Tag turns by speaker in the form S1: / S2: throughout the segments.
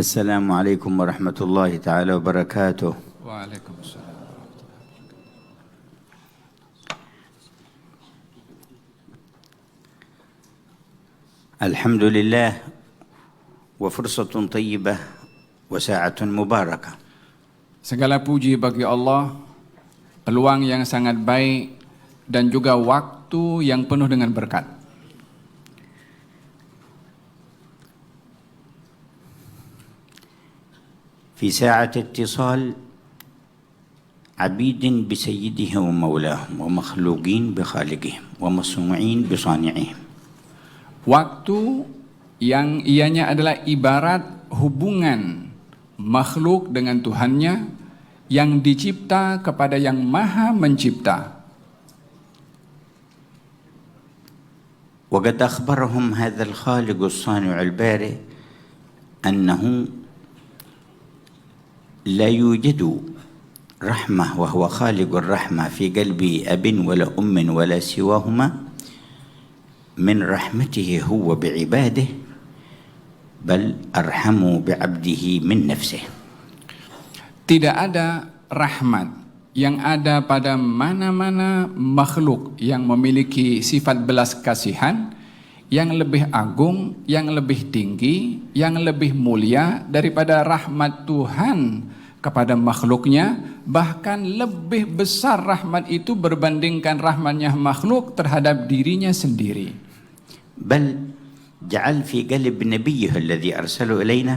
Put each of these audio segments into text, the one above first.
S1: السلام عليكم ورحمة الله تعالى وبركاته.
S2: وعليكم السلام.
S1: الحمد لله وفرصة طيبة وساعة مباركة.
S2: Segala puji bagi Allah, peluang yang sangat baik dan juga waktu yang penuh dengan berkat.
S1: في ساعة اتصال عبيد بسيدهم ومولاهم ومخلوقين بخالقهم ومصنوعين بصانعهم.
S2: Waktu yang ianya adalah ibarat hubungan makhluk dengan Tuhannya yang dicipta kepada yang maha mencipta.
S1: وقد أخبرهم هذا الخالق الصانع البارئ أنه لا يوجد رحمة وهو خالق الرحمة في قلب أب ولا أم ولا سواهما من رحمته هو بعباده بل أرحم بعبده من نفسه.
S2: Tidak ada rahmat yang ada pada mana-mana makhluk yang memiliki sifat belas kasihan yang lebih agung, yang lebih tinggi, yang lebih mulia daripada rahmat Tuhan kepada makhluknya. Bahkan lebih besar rahmat itu berbandingkan rahmatnya makhluk terhadap dirinya sendiri.
S1: بل جعل في قلب نبيه الذي أرسله إلينا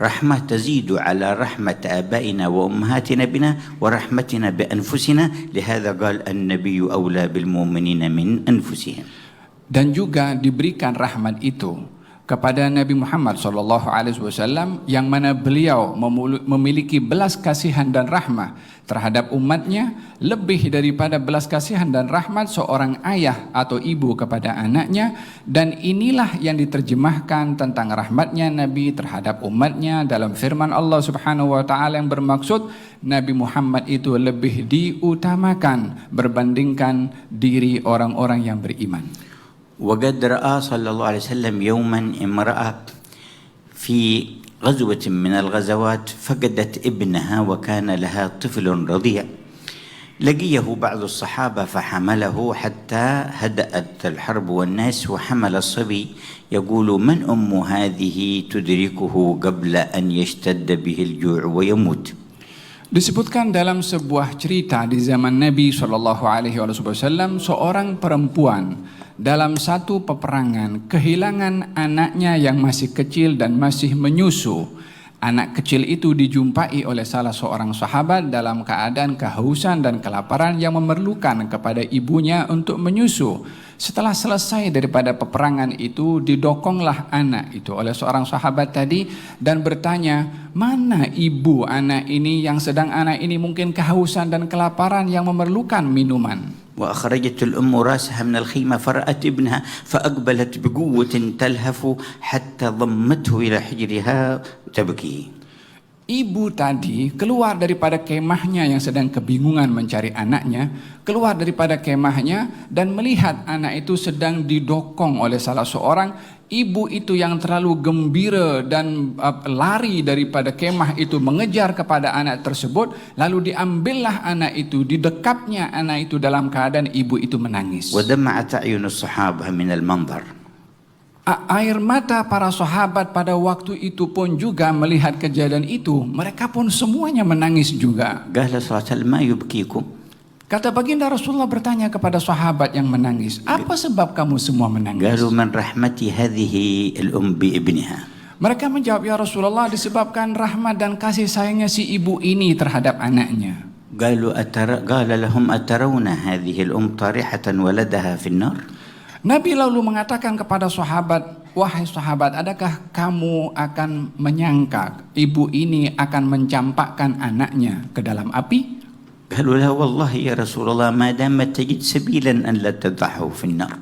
S1: رحمة تزيد على رحمة آبائنا وأمهاتنا بنا ورحمتنا بأنفسنا لهذا قال النبي أولى بالمؤمنين من أنفسهم.
S2: Dan juga diberikan rahmat itu kepada Nabi Muhammad SAW yang mana beliau memiliki belas kasihan dan rahmah terhadap umatnya lebih daripada belas kasihan dan rahmat seorang ayah atau ibu kepada anaknya. Dan inilah yang diterjemahkan tentang rahmatnya Nabi terhadap umatnya dalam firman Allah Subhanahu wa taala yang bermaksud Nabi Muhammad itu lebih diutamakan berbandingkan diri orang-orang yang beriman.
S1: وقد رأى صلى الله عليه وسلم يوما امرأة في غزوة من الغزوات فقدت ابنها وكان لها طفل رضيع لقيه بعض الصحابة فحمله حتى هدأت الحرب والناس وحمل الصبي يقول من أم هذه تدركه قبل أن يشتد به الجوع ويموت.
S2: Disebutkan dalam sebuah cerita di zaman Nabi SAW, seorang perempuan dalam satu peperangan kehilangan anaknya yang masih kecil dan masih menyusu. Anak kecil itu dijumpai oleh salah seorang sahabat dalam keadaan kehausan dan kelaparan yang memerlukan kepada ibunya untuk menyusu. Setelah selesai daripada peperangan itu, didokonglah anak itu oleh seorang sahabat tadi dan bertanya, mana ibu anak ini yang sedang anak ini mungkin kehausan dan kelaparan yang memerlukan minuman.
S1: وأخرجت الأم رأسها من الخيمة فرأت ابنها فأقبلت بقوة تلهف حتى ضمته إلى حجرها تبكي.
S2: Ibu tadi keluar daripada kemahnya yang sedang kebingungan mencari anaknya, keluar daripada kemahnya dan melihat anak itu sedang didokong oleh salah seorang. Ibu itu yang terlalu gembira dan lari daripada kemah itu mengejar kepada anak tersebut, lalu diambillah anak itu, didekapnya anak itu dalam keadaan ibu itu menangis.
S1: ودمعت أعين الصحابة من المنظر.
S2: Air mata para sahabat pada waktu itu pun juga melihat kejadian itu, mereka pun semuanya menangis juga.
S1: قال صلى الله عليه وسلم ما يبكيكم.
S2: Kata baginda Rasulullah bertanya kepada sahabat yang menangis, apa sebab kamu semua menangis?
S1: قالوا من رحمة هذه الأم بابنها.
S2: Mereka menjawab, ya Rasulullah, disebabkan rahmat dan kasih sayangnya si ibu ini terhadap anaknya.
S1: قال لهم أترون هذه الأم طارحة ولدها في النار.
S2: Nabi lalu mengatakan kepada sahabat, wahai sahabat, adakah kamu akan menyangka ibu ini akan mencampakkan anaknya ke dalam api?
S1: قالوا لا والله يا رسول الله ما دامت تجد سبيلا أن لا تذبحه في النار.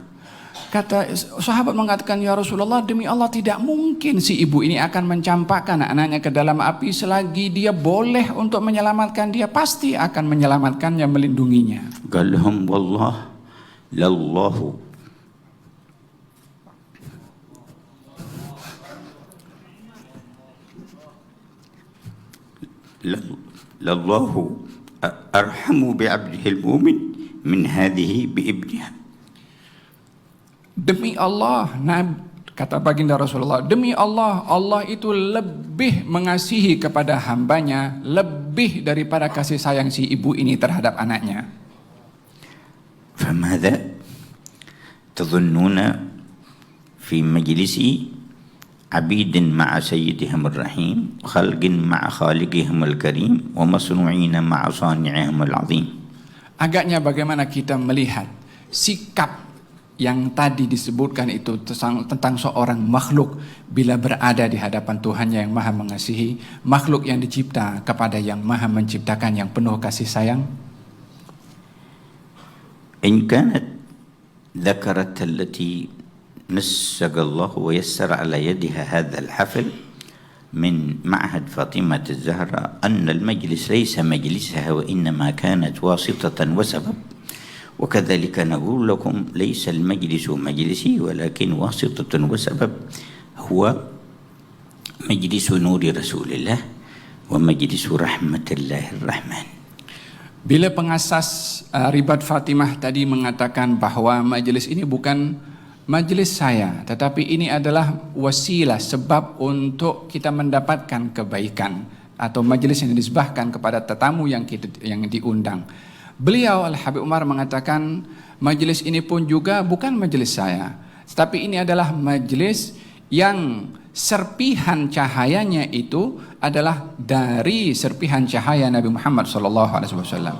S2: Kata sahabat mengatakan, ya Rasulullah, demi Allah tidak mungkin si ibu ini akan mencampakkan anaknya ke dalam api selagi dia boleh untuk menyelamatkan dia, pasti akan menyelamatkannya, melindunginya.
S1: قال لهم والله لله لله أرحم بعبده المؤمن من هذه بابنها.
S2: Demi Allah, kata baginda Rasulullah, demi Allah, Allah itu lebih mengasihi kepada hambanya lebih daripada kasih sayang si ibu ini terhadap anaknya.
S1: فماذا تظنون في مجلس عبيد مع سيدهم الرحيم، خلق مع خالقهم الكريم، ومصنوعين مع صانعهم العظيم.
S2: Agaknya bagaimana kita melihat sikap yang tadi disebutkan itu tentang seorang makhluk bila berada di hadapan Tuhannya yang maha mengasihi, makhluk yang dicipta kepada yang maha menciptakan yang penuh kasih sayang.
S1: إن كانت ذكرت التي نسج الله ويسر على يدها هذا الحفل من معهد فاطمة الزهراء أن المجلس ليس مجلسها وإنما كانت واسطة وسبب، وكذلك نقول لكم ليس المجلس مجلسي ولكن واسطة وسبب، هو مجلس نور رسول الله ومجلس رحمة الله الرحمن.
S2: Bila pengasas Ribat Fatimah tadi mengatakan bahwa majelis ini bukan majelis saya, tetapi ini adalah wasilah, sebab untuk kita mendapatkan kebaikan, atau majelis yang disebahkan kepada tetamu yang diundang. Beliau Al-Habib Umar mengatakan majelis ini pun juga bukan majelis saya, tetapi ini adalah majelis yang serpihan cahayanya itu adalah dari serpihan cahaya Nabi Muhammad SAW.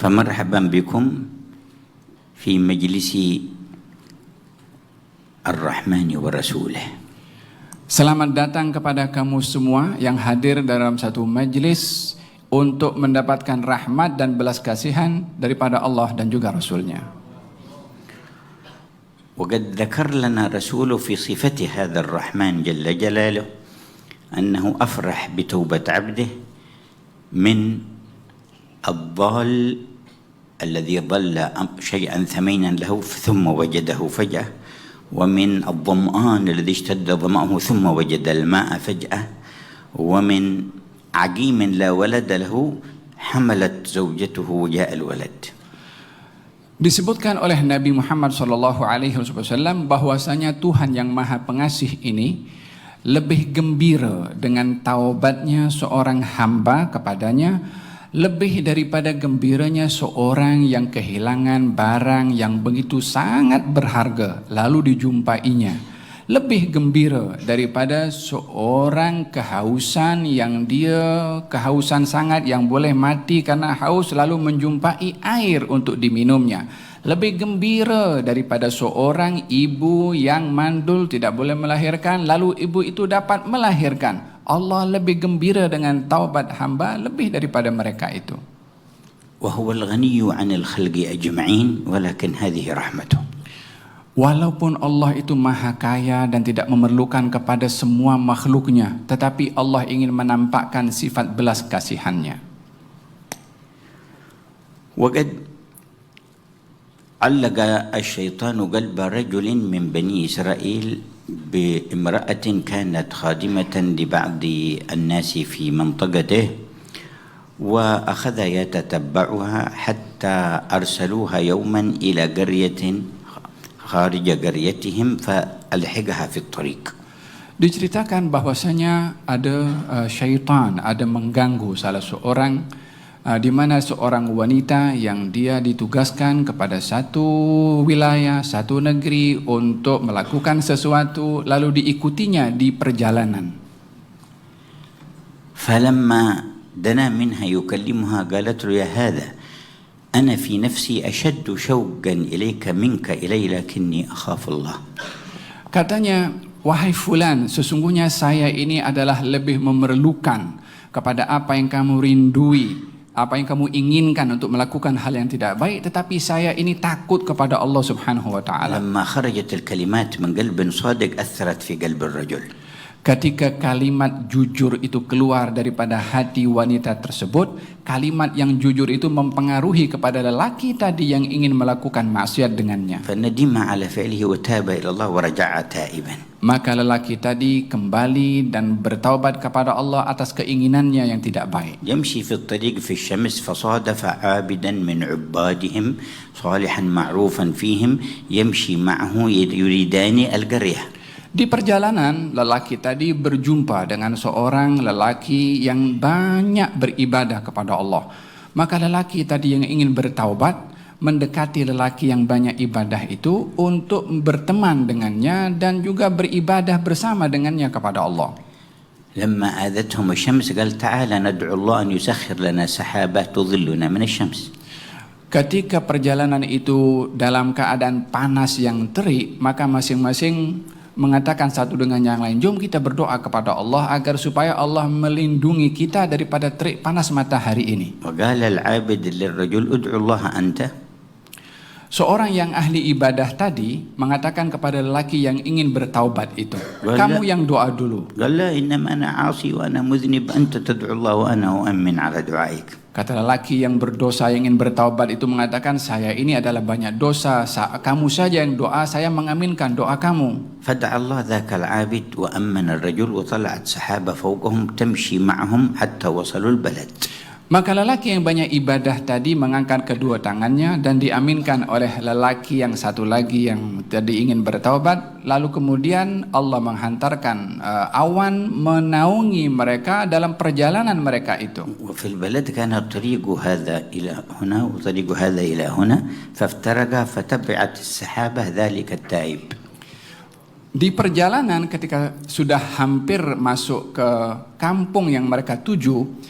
S1: فمرحبا بكم في مجلس الرحمن ورسوله.
S2: Selamat datang kepada kamu semua yang hadir dalam satu majelis untuk mendapatkan rahmat dan belas kasihan daripada Allah dan juga Rasulnya.
S1: وقد ذكر لنا رسول في صفة هذا الرحمن جل جلاله أنه أفرح بتوبة عبده من الضال الذي ضل شيئا ثمينا له ثم وجده فجأة، ومن الظمآن الذي اشتد ظمأه ثم وجد الماء فجأة، ومن عقيم لا ولد له حملت زوجته وجاء الولد.
S2: Disebutkan oleh Nabi Muhammad SAW bahwasanya Tuhan yang Maha Pengasih ini lebih gembira dengan taubatnya seorang hamba kepadanya lebih daripada gembiranya seorang yang kehilangan barang yang begitu sangat berharga lalu dijumpainya. Lebih gembira daripada seorang kehausan yang kehausan sangat yang boleh mati karena haus lalu menjumpai air untuk diminumnya. Lebih gembira daripada seorang ibu yang mandul tidak boleh melahirkan lalu ibu itu dapat melahirkan. Allah lebih gembira dengan taubat hamba lebih daripada mereka itu.
S1: وهو الغني عن الخلق أجمعين ولكن هذه رحمته.
S2: Walaupun Allah itu maha kaya dan tidak memerlukan kepada semua makhluknya, tetapi Allah ingin menampakkan sifat belas kasihannya.
S1: وقد علق الشيطان قلب رجل من بني إسرائيل بامرأة كانت خادمة لبعض الناس في منطقته، وأخذ يتتبعها حتى أرسلوها يوما إلى قرية خارج قريتهم فألحقها في الطريق.
S2: Diceritakan bahwasanya ada syaitan ada mengganggu salah seorang di mana seorang wanita yang dia ditugaskan kepada satu wilayah, satu negeri untuk melakukan sesuatu lalu diikutinya di perjalanan.
S1: فلما دنا منها يكلمها قالت له يا هذا أنا في نفسي أشد شوقا إليك منك إلي لكني أخاف الله.
S2: Katanya, wahai fulan, sesungguhnya saya ini adalah lebih memerlukan kepada apa yang kamu rindui, apa yang kamu inginkan untuk melakukan hal yang tidak baik, tetapi saya ini takut kepada Allah Subhanahu wa taala.
S1: لما خرجت الكلمات من قلب صادق أثرت في قلب الرجل.
S2: Ketika kalimat jujur itu keluar daripada hati wanita tersebut, kalimat yang jujur itu mempengaruhi kepada lelaki tadi yang ingin melakukan maksiat dengannya.
S1: فندم على فعله وتاب إلى الله ورجع تائبا.
S2: Maka lelaki tadi kembali dan bertaubat kepada Allah atas keinginannya yang tidak baik.
S1: يمشي في الطريق في الشمس فصادف عابدا من عبادهم صالحا معروفا فيهم يمشي معه يريدان القرية.
S2: Di perjalanan, lelaki tadi berjumpa dengan seorang lelaki yang banyak beribadah kepada Allah. Maka lelaki tadi yang ingin bertaubat mendekati lelaki yang banyak ibadah itu untuk berteman dengannya dan juga beribadah bersama dengannya kepada Allah.
S1: لما آذتهم الشمس قال تعالى ندعو الله أن يسخر لنا سحابة تظلنا من الشمس.
S2: Ketika perjalanan itu dalam keadaan panas yang terik, maka masing-masing mengatakan satu dengan yang lain, jom kita berdoa kepada Allah agar supaya Allah melindungi kita daripada terik panas matahari ini.
S1: وقال العابد للرجل ادعو الله أنت.
S2: Seorang yang ahli ibadah tadi mengatakan kepada lelaki yang ingin bertaubat itu, kamu yang doa dulu.
S1: قال لا إنما أنا عاصي وأنا مذنب أنت تدعو الله وأنا أؤمن على دعائك.
S2: Kata lelaki yang berdosa yang ingin bertaubat itu mengatakan, saya ini adalah banyak dosa, kamu saja yang doa, saya mengaminkan doa kamu.
S1: فدعا الله ذاك العابد وأمن الرجل وطلعت سحابة فوقهم تمشي معهم حتى وصلوا البلد.
S2: Maka lelaki yang banyak ibadah tadi mengangkat kedua tangannya dan diaminkan oleh lelaki yang satu lagi yang tadi ingin bertaubat. Lalu kemudian Allah menghantarkan awan menaungi mereka dalam perjalanan mereka itu.
S1: وفي البلد كان الطريق هذا إلى هنا وطريق هذا إلى هنا فافترقا فتبعت السحابة ذلك التائب.
S2: Di perjalanan ketika sudah hampir masuk ke kampung yang mereka tuju,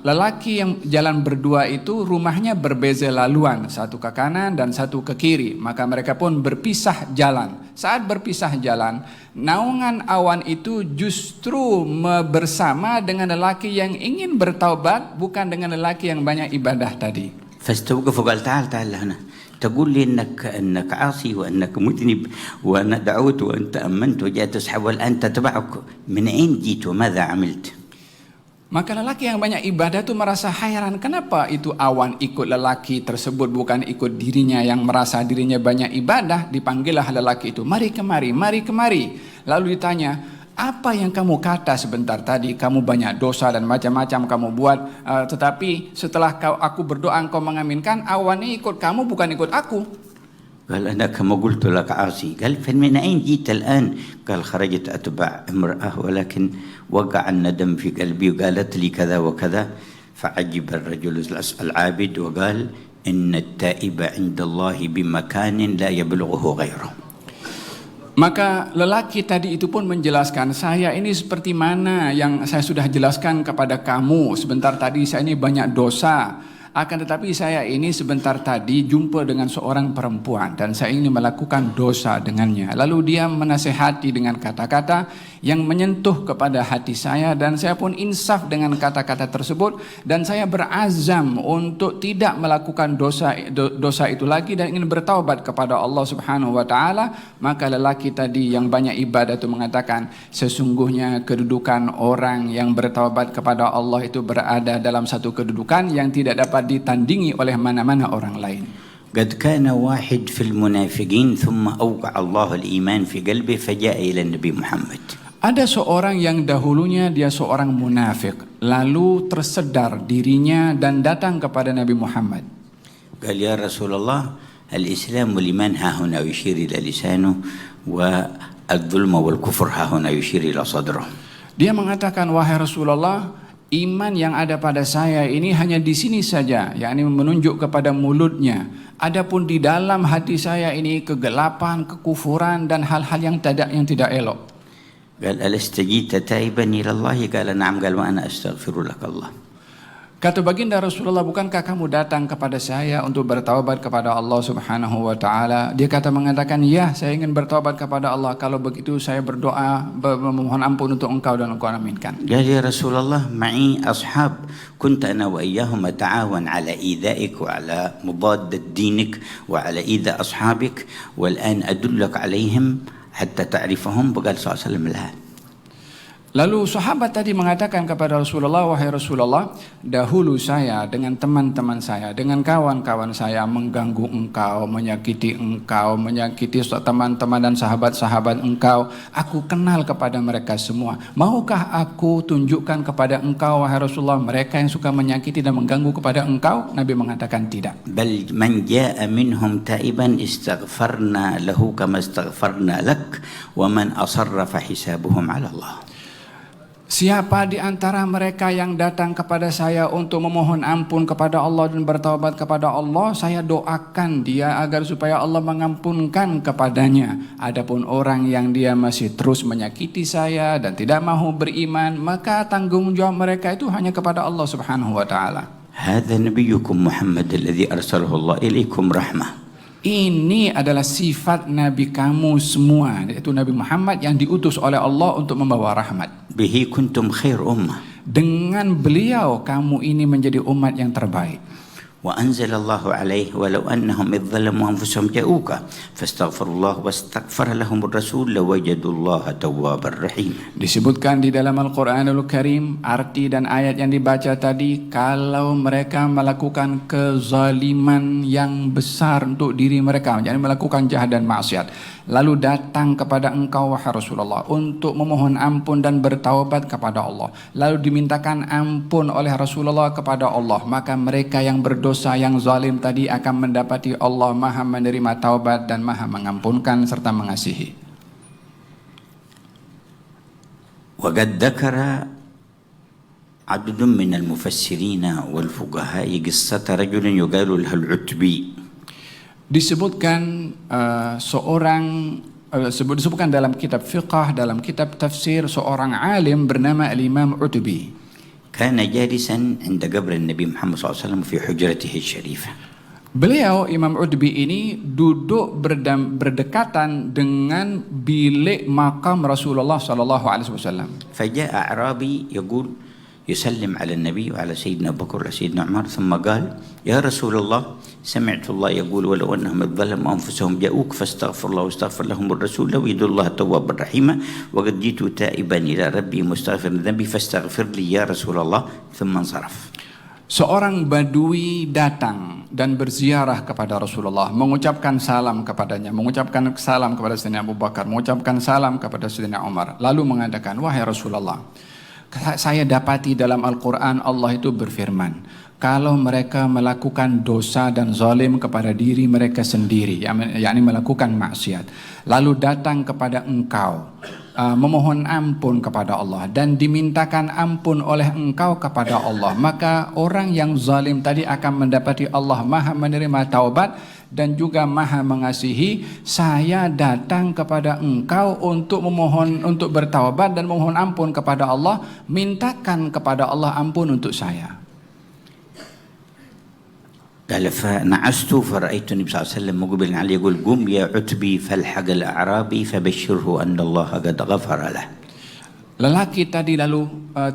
S2: lelaki yang jalan berdua itu rumahnya berbeza laluan, satu ke kanan dan satu ke kiri. Maka mereka pun berpisah jalan. Saat berpisah jalan, naungan awan itu justru bersama dengan lelaki yang ingin bertaubat, bukan dengan lelaki yang banyak ibadah tadi.
S1: فاستوقف وقال تعال هنا تقول لي انك عاصي وانك مذنب وانا دعوت وانت امنت وجاءت تسحب والان تتبعك من اين جيت وماذا عملت.
S2: Maka lelaki yang banyak ibadah itu merasa heran, kenapa itu awan ikut lelaki tersebut bukan ikut dirinya yang merasa dirinya banyak ibadah. Dipanggillah lelaki itu, mari kemari, mari kemari. Lalu ditanya, apa yang kamu kata sebentar tadi, kamu banyak dosa dan macam-macam kamu buat, tetapi setelah aku berdoa engkau mengaminkan, awan ini ikut kamu bukan ikut aku.
S1: قال أنا كما قلت لك عاصي. قال فمن أين جيت الآن؟ قال خرجت أتبع امرأة ولكن وقع الندم في قلبي وقالت لي كذا وكذا. فعجب الرجل العابد وقال إن التائب عند الله بمكان لا يبلغه غيره.
S2: Maka lelaki tadi itu pun menjelaskan, saya ini seperti mana yang saya sudah jelaskan kepada kamu sebentar tadi, saya ini banyak dosa. Akan tetapi saya ini sebentar tadi jumpa dengan seorang perempuan dan saya ingin melakukan dosa dengannya. Lalu dia menasehati dengan kata-kata yang menyentuh kepada hati saya dan saya pun insaf dengan kata-kata tersebut dan saya berazam untuk tidak melakukan dosa itu lagi dan ingin bertaubat kepada Allah Subhanahu wa taala. Maka lelaki tadi yang banyak ibadah itu mengatakan, sesungguhnya kedudukan orang yang bertaubat kepada Allah itu berada dalam satu kedudukan yang tidak dapat ditandingi oleh mana-mana orang lain.
S1: قد كان واحد في المنافقين ثم أوقع الله الإيمان في قلبه فجاء إلى النبي محمد.
S2: Ada seorang yang dahulunya dia seorang munafik, lalu tersedar dirinya dan datang kepada Nabi Muhammad.
S1: قال يا رسول الله الإسلام والإيمان ها هنا يشير إلى لسانه والظلم والكفر ها هنا يشير إلى صدره.
S2: Dia mengatakan, wahai Rasulullah, iman yang ada pada saya ini hanya di sini saja, yakni menunjuk kepada mulutnya. Adapun di dalam hati saya ini kegelapan, kekufuran dan hal-hal yang tidak elok.
S1: قال ألست جئت تائبا إلى الله؟ قال نعم. قال وأنا أستغفر لك الله.
S2: Kata baginda Rasulullah, bukankah kamu datang kepada saya untuk bertaubat kepada Allah Subhanahu wa taala? Dia mengatakan, ya, saya ingin bertaubat kepada Allah. Kalau begitu saya berdoa memohon ampun untuk engkau dan engkau aminkan.
S1: قال يا رسول الله معي أصحاب كنت أنا وإياهم أتعاون على إيذائك وعلى مضادة دينك وعلى إيذاء أصحابك والآن أدلك عليهم حتى تعرفهم. فقال صلى الله عليه وسلم لا.
S2: Lalu sahabat tadi mengatakan kepada Rasulullah, wahai Rasulullah, dahulu saya dengan teman-teman saya, dengan kawan-kawan saya mengganggu engkau, menyakiti teman-teman dan sahabat-sahabat engkau. Aku kenal kepada mereka semua. Maukah aku tunjukkan kepada engkau, wahai Rasulullah, mereka yang suka menyakiti dan mengganggu kepada engkau? Nabi mengatakan tidak.
S1: بل من جاء منهم تائبا استغفرنا له كما استغفرنا لك ومن أصر فحسابهم على الله.
S2: Siapa di antara mereka yang datang kepada saya untuk memohon ampun kepada Allah dan bertaubat kepada Allah, saya doakan dia agar supaya Allah mengampunkan kepadanya. Adapun orang yang dia masih terus menyakiti saya dan tidak mau beriman, maka tanggung jawab mereka itu hanya kepada Allah Subhanahu wa taala.
S1: هذا نبيكم محمد الذي أرسله الله إليكم رحمة.
S2: Ini adalah sifat Nabi kamu semua, yaitu Nabi Muhammad yang diutus oleh Allah untuk membawa rahmat.
S1: به كنتم خير أمة.
S2: Dengan beliau kamu ini menjadi umat yang terbaik.
S1: وأنزل الله عليه ولو أنهم إذ ظلموا أنفسهم جاءوك فاستغفروا الله واستغفر لهم الرسول لوجدوا الله توابا رحيما.
S2: Disebutkan di dalam Al-Quranul Karim, arti dan ayat yang dibaca tadi, kalau mereka melakukan kezaliman yang besar untuk diri mereka, yakni melakukan jahat dan maksiat, lalu datang kepada engkau wahai Rasulullah untuk memohon ampun dan bertaubat kepada Allah, lalu dimintakan ampun oleh Rasulullah kepada Allah, maka mereka yang berdosa, yang zalim tadi akan mendapati Allah Maha menerima taubat dan Maha mengampunkan serta mengasihi.
S1: وقد ذكر عدد من المفسرين والفقهاء قصة رجل يقال له العتبي.
S2: Disebutkan disebutkan dalam kitab fiqh, dalam kitab tafsir, seorang alim bernama Al-Imam Utbi.
S1: كان جالسا عند قبر النبي محمد صلى الله عليه وسلم في حجرته الشريفة.
S2: Beliau Imam Utbi ini duduk berdekatan dengan bilik makam Rasulullah sallallahu alaihi wasallam.
S1: فجاء أعرابي يقول يسلم على النبي وعلى سيدنا أبو بكر وعلى سيدنا عمر ثم قال يا رسول الله سمعت الله يقول ولو أنهم ظلموا أنفسهم جاءوك فاستغفر الله واستغفر لهم الرسول لوجد الله توابا رحيما وقد جئت تائبا إلى ربي مستغفرا ذنبي فاستغفر لي يا رسول الله ثم انصرف.
S2: Seorang badui datang dan berziarah kepada Rasulullah, mengucapkan salam kepadanya, mengucapkan salam kepada Sayyidina Abu Bakar, mengucapkan salam kepada Sayyidina Umar, lalu mengatakan, wahai Rasulullah, saya dapati dalam Al-Quran Allah itu berfirman, kalau mereka melakukan dosa dan zalim kepada diri mereka sendiri, yakni melakukan maksiat, lalu datang kepada engkau, memohon ampun kepada Allah dan dimintakan ampun oleh engkau kepada Allah, maka orang yang zalim tadi akan mendapati Allah Maha menerima taubat dan juga Maha mengasihi. Saya datang kepada engkau untuk memohon, untuk bertaubat dan memohon ampun kepada Allah, mintakan kepada Allah ampun untuk saya.
S1: قال فنعست فرأيت النبي صلى الله عليه وسلم مقبل عليه يقول قم يا عتبي فالحق الأعرابي فبشره أن الله قد غفر له.
S2: Lelaki tadi lalu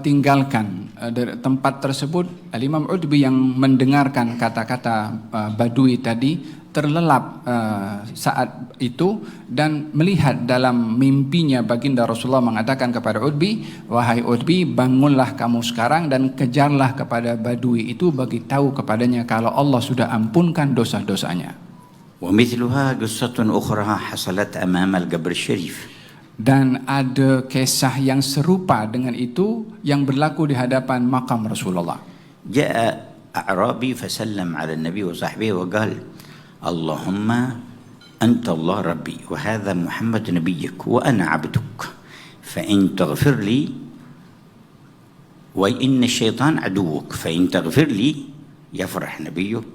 S2: tinggalkan dari tempat tersebut. Al-Imam Utbi yang mendengarkan kata-kata badui tadi terlelap saat itu dan melihat dalam mimpinya baginda Rasulullah mengatakan kepada Utbi, wahai Utbi, bangunlah kamu sekarang dan kejarlah kepada badui itu, bagi tahu kepadanya kalau Allah sudah ampunkan dosa-dosanya.
S1: ومثلها قصة أخرى حصلت أمام القبر الشريف.
S2: Dan ada kisah yang serupa dengan itu yang berlaku di hadapan makam Rasulullah.
S1: جاء أعرابي فسلم على النبي وصحبه وقال اللهم أنت الله ربي وهذا محمد نبيك وأنا عبدك فإن تغفر لي وإن الشيطان عدوك فإن تغفر لي يفرح نبيك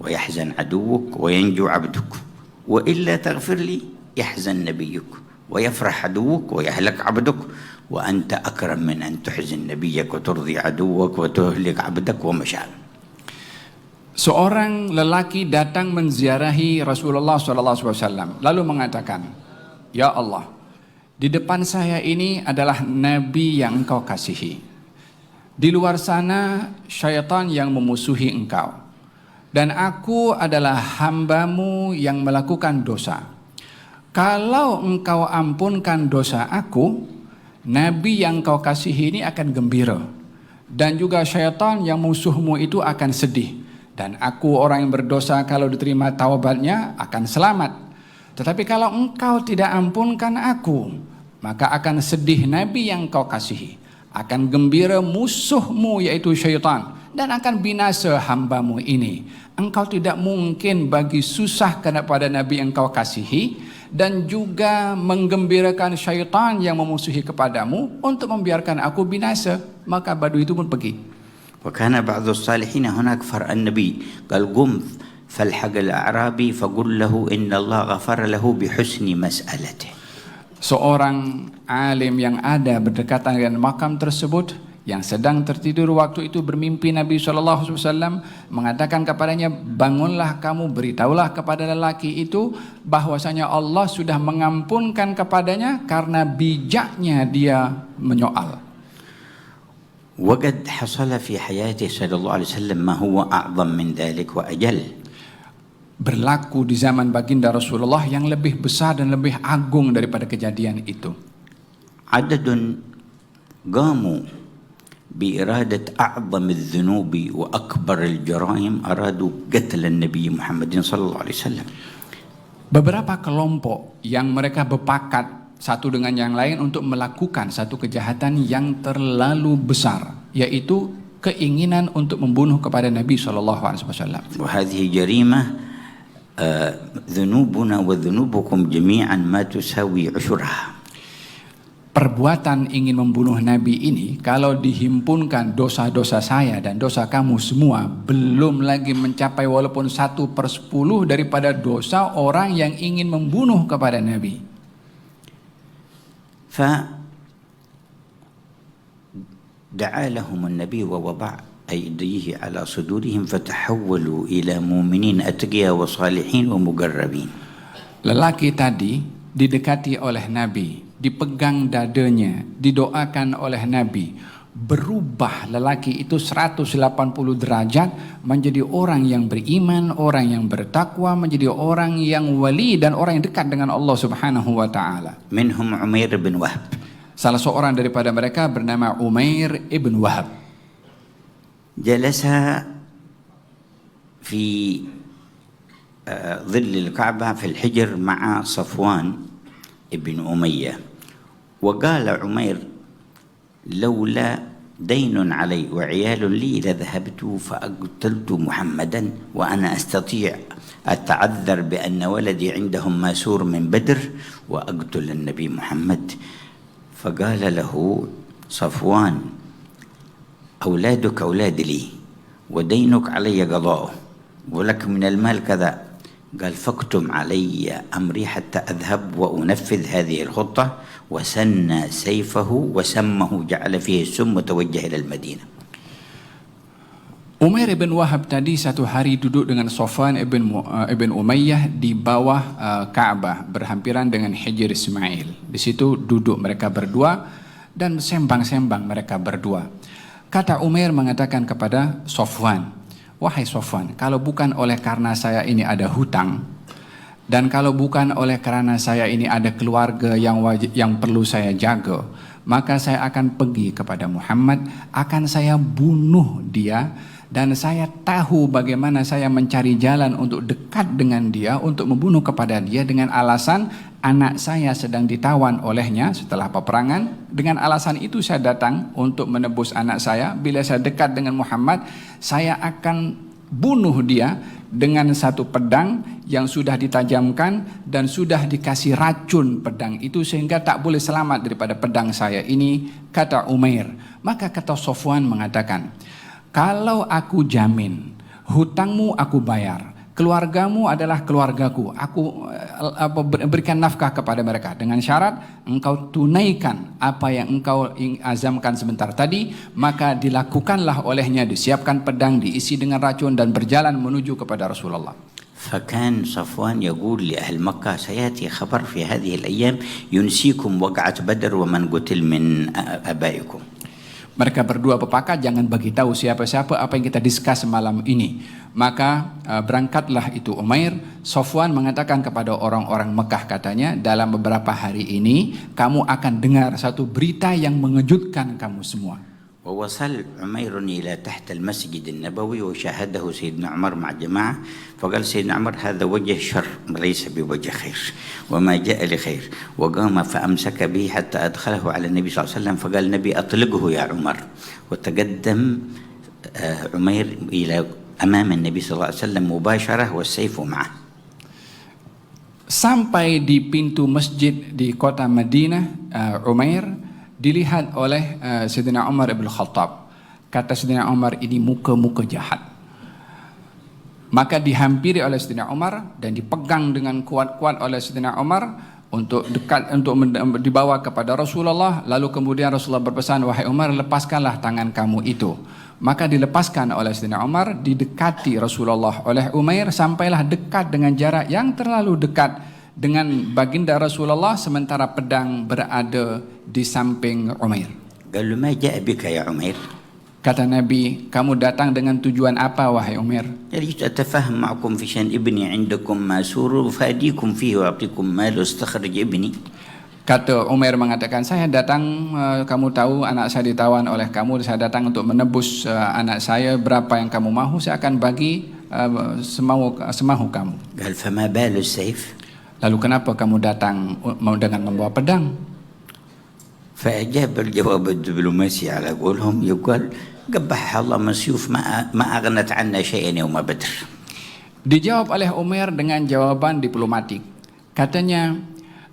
S1: ويحزن عدوك وينجو عبدك وإلا تغفر لي يحزن نبيك ويفرح عدوك ويهلك عبدك وأنت أكرم من أن تحزن نبيك وترضي عدوك وتهلك عبدك ومشاء.
S2: Seorang lelaki datang menziarahi Rasulullah SAW, lalu mengatakan, ya Allah, di depan saya ini adalah Nabi yang engkau kasihi. Di luar sana syaitan yang memusuhi engkau. Dan aku adalah hambamu yang melakukan dosa. Kalau engkau ampunkan dosa aku, Nabi yang kau kasihi ini akan gembira, dan juga syaitan yang musuhmu itu akan sedih. Dan aku orang yang berdosa kalau diterima taubatnya akan selamat. Tetapi kalau engkau tidak ampunkan aku, maka akan sedih Nabi yang kau kasihi, akan gembira musuhmu yaitu syaitan, dan akan binasa hambamu ini. Engkau tidak mungkin bagi susah kepada Nabi yang kau kasihi, dan juga menggembirakan syaitan yang memusuhi kepadamu untuk membiarkan aku binasa. Maka badu itu pun pergi.
S1: وكان بعض الصالحين هناك فرأى النبي قال قم فالحق الأعرابي فقل له إن الله غفر له بحسن مسألته.
S2: Seorang alim yang ada berdekatan dengan makam tersebut, yang sedang tertidur waktu itu, bermimpi Nabi SAW mengatakan kepadanya, bangunlah kamu, beritahulah kepada lelaki itu bahwasanya Allah sudah mengampunkan kepadanya karena bijaknya dia menyoal.
S1: وقد حصل في حياته صلى الله عليه وسلم ما هو أعظم من ذلك وأجل.
S2: Berlaku di zaman baginda Rasulullah yang lebih besar dan lebih agung daripada kejadian itu.
S1: عدد قاموا بإرادة أعظم الذنوب وأكبر الجرائم أرادوا قتل النبي محمد صلى الله عليه وسلم.
S2: Beberapa kelompok yang mereka berpakat satu dengan yang lain untuk melakukan satu kejahatan yang terlalu besar, yaitu keinginan untuk membunuh kepada Nabi SAW.
S1: وهذه جريمة ذنوبنا وذنوبكم جميعا ما تساوي عشرها.
S2: Perbuatan ingin membunuh Nabi ini kalau dihimpunkan dosa-dosa saya dan dosa kamu semua belum lagi mencapai walaupun 1/10 daripada dosa orang yang ingin membunuh kepada Nabi.
S1: فدعا لهم النبي ووضع أيديه على صدورهم فتحولوا إلى مؤمنين أتقياء وصالحين ومقربين.
S2: Lelaki tadi didekati oleh Nabi, dipegang dadanya, didoakan oleh Nabi, berubah lelaki itu 180 derajat menjadi orang yang beriman, orang yang bertakwa, menjadi orang yang wali dan orang yang dekat dengan Allah Subhanahu wa taala.
S1: منهم عمير بن وهب.
S2: Salah seorang daripada mereka bernama Umair ibn Wahab.
S1: جلس في ظل الكعبة في الحجر مع صفوان ابن أمية، وقال عمير لولا دين علي وعيال لي لذهبت فأقتلت محمدا وأنا أستطيع أتعذر بأن ولدي عندهم ماسور من بدر وأقتل النبي محمد. فقال له صفوان أولادك أولاد لي ودينك علي قضاؤه ولك من المال كذا. قال فاكتم علي أمري حتى أذهب وأنفذ هذه الخطة. وسن سيفه وسمه جعل فيه السم وتوجه إلى المدينة.
S2: Umair ibn Wahab tadi satu hari duduk dengan Safwan ibn Umayyah di bawah Ka'bah berhampiran dengan Hijr Ismail. Di situ duduk mereka berdua dan sembang-sembang mereka berdua. Kata Umair mengatakan kepada Safwan, wahai Safwan, kalau bukan oleh karena saya ini ada hutang, dan kalau bukan oleh karena saya ini ada keluarga yang perlu saya jaga, maka saya akan pergi kepada Muhammad, akan saya bunuh dia, dan saya tahu bagaimana saya mencari jalan untuk dekat dengan dia, untuk membunuh kepada dia dengan alasan anak saya sedang ditawan olehnya setelah peperangan. Dengan alasan itu saya datang untuk menebus anak saya. Bila saya dekat dengan Muhammad, saya akan bunuh dia dengan satu pedang yang sudah ditajamkan dan sudah dikasih racun pedang itu sehingga tak boleh selamat daripada pedang saya ini, kata Umair. Maka kata Safwan mengatakan, kalau aku jamin hutangmu aku bayar, keluargamu adalah keluargaku, aku berikan nafkah kepada mereka dengan syarat engkau tunaikan apa yang engkau azamkan sebentar tadi. Maka dilakukanlah olehnya, disiapkan pedang diisi dengan racun dan berjalan menuju kepada Rasulullah.
S1: فكان صفوان يقول لأهل مكة سيأتي خبر في هذه الأيام ينسيكم وقعة بدر ومن قتل من أبائكم.
S2: Mereka berdua berpakat jangan bagi tahu siapa-siapa apa yang kita discuss malam ini. Maka berangkatlah itu Umair. Safwan mengatakan kepada orang-orang Mekah, katanya, dalam beberapa hari ini kamu akan dengar satu berita yang mengejutkan kamu semua.
S1: ووصل عمير إلى تحت المسجد النبوي وشاهده سيدنا عمر مع جماعة، فقال سيدنا عمر هذا وجه شر ليس بوجه خير وما جاء لخير، وقام فأمسك به حتى أدخله على النبي صلى الله عليه وسلم، فقال النبي أطلقه يا عمر، وتقدم عمير إلى أمام النبي صلى الله عليه وسلم مباشرة والسيف معه.
S2: Sampai di pintu masjid di kota Madinah, Umair dilihat oleh Sayyidina Umar ibn Khattab. Kata Sayyidina Umar, ini muka-muka jahat. Maka dihampiri oleh Sayyidina Umar dan dipegang dengan kuat-kuat oleh Sayyidina Umar untuk dibawa kepada Rasulullah. Lalu kemudian Rasulullah berpesan, wahai Umar, lepaskanlah tangan kamu itu. Maka dilepaskan oleh Sayyidina Umar, didekati Rasulullah oleh Umair sampailah dekat dengan jarak yang terlalu dekat dengan baginda Rasulullah, sementara pedang berada di samping Umair.
S1: قال له ما جاء بك يا عمير؟
S2: Kata Nabi, kamu datang dengan tujuan apa wahai Umair?
S1: جئت أتفاهم معكم في شأن ابني عندكم ماسور فأديكم فيه وأعطيكم مال واستخرج ابني.
S2: Kata Umair mengatakan, saya datang, kamu tahu anak saya ditawan oleh kamu, saya datang untuk menebus anak saya, berapa yang kamu mahu saya akan bagi semahu kamu.
S1: قال فما بال السيف؟
S2: Lalu kenapa kamu datang dengan membawa pedang?
S1: فأجاب الجواب الدبلوماسي على قولهم، يقال قبحها الله من سيوف ما أغنت عنا شيئا يوم بدر.
S2: Dijawab oleh Umair dengan jawaban diplomatik. Katanya,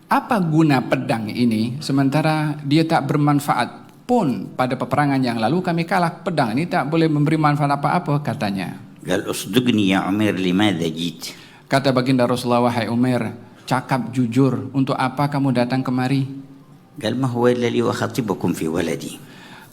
S2: apa guna pedang ini sementara dia tak bermanfaat pun pada peperangan yang lalu kami kalah. Pedang ini tak boleh memberi manfaat apa-apa, katanya.
S1: قال أصدقني يا عمير لماذا جيت؟
S2: Kata baginda Rasulullah, wahai Umair, cakap jujur, untuk apa kamu datang kemari?
S1: قال ما هو إلا لي وأخطبكم في ولدي.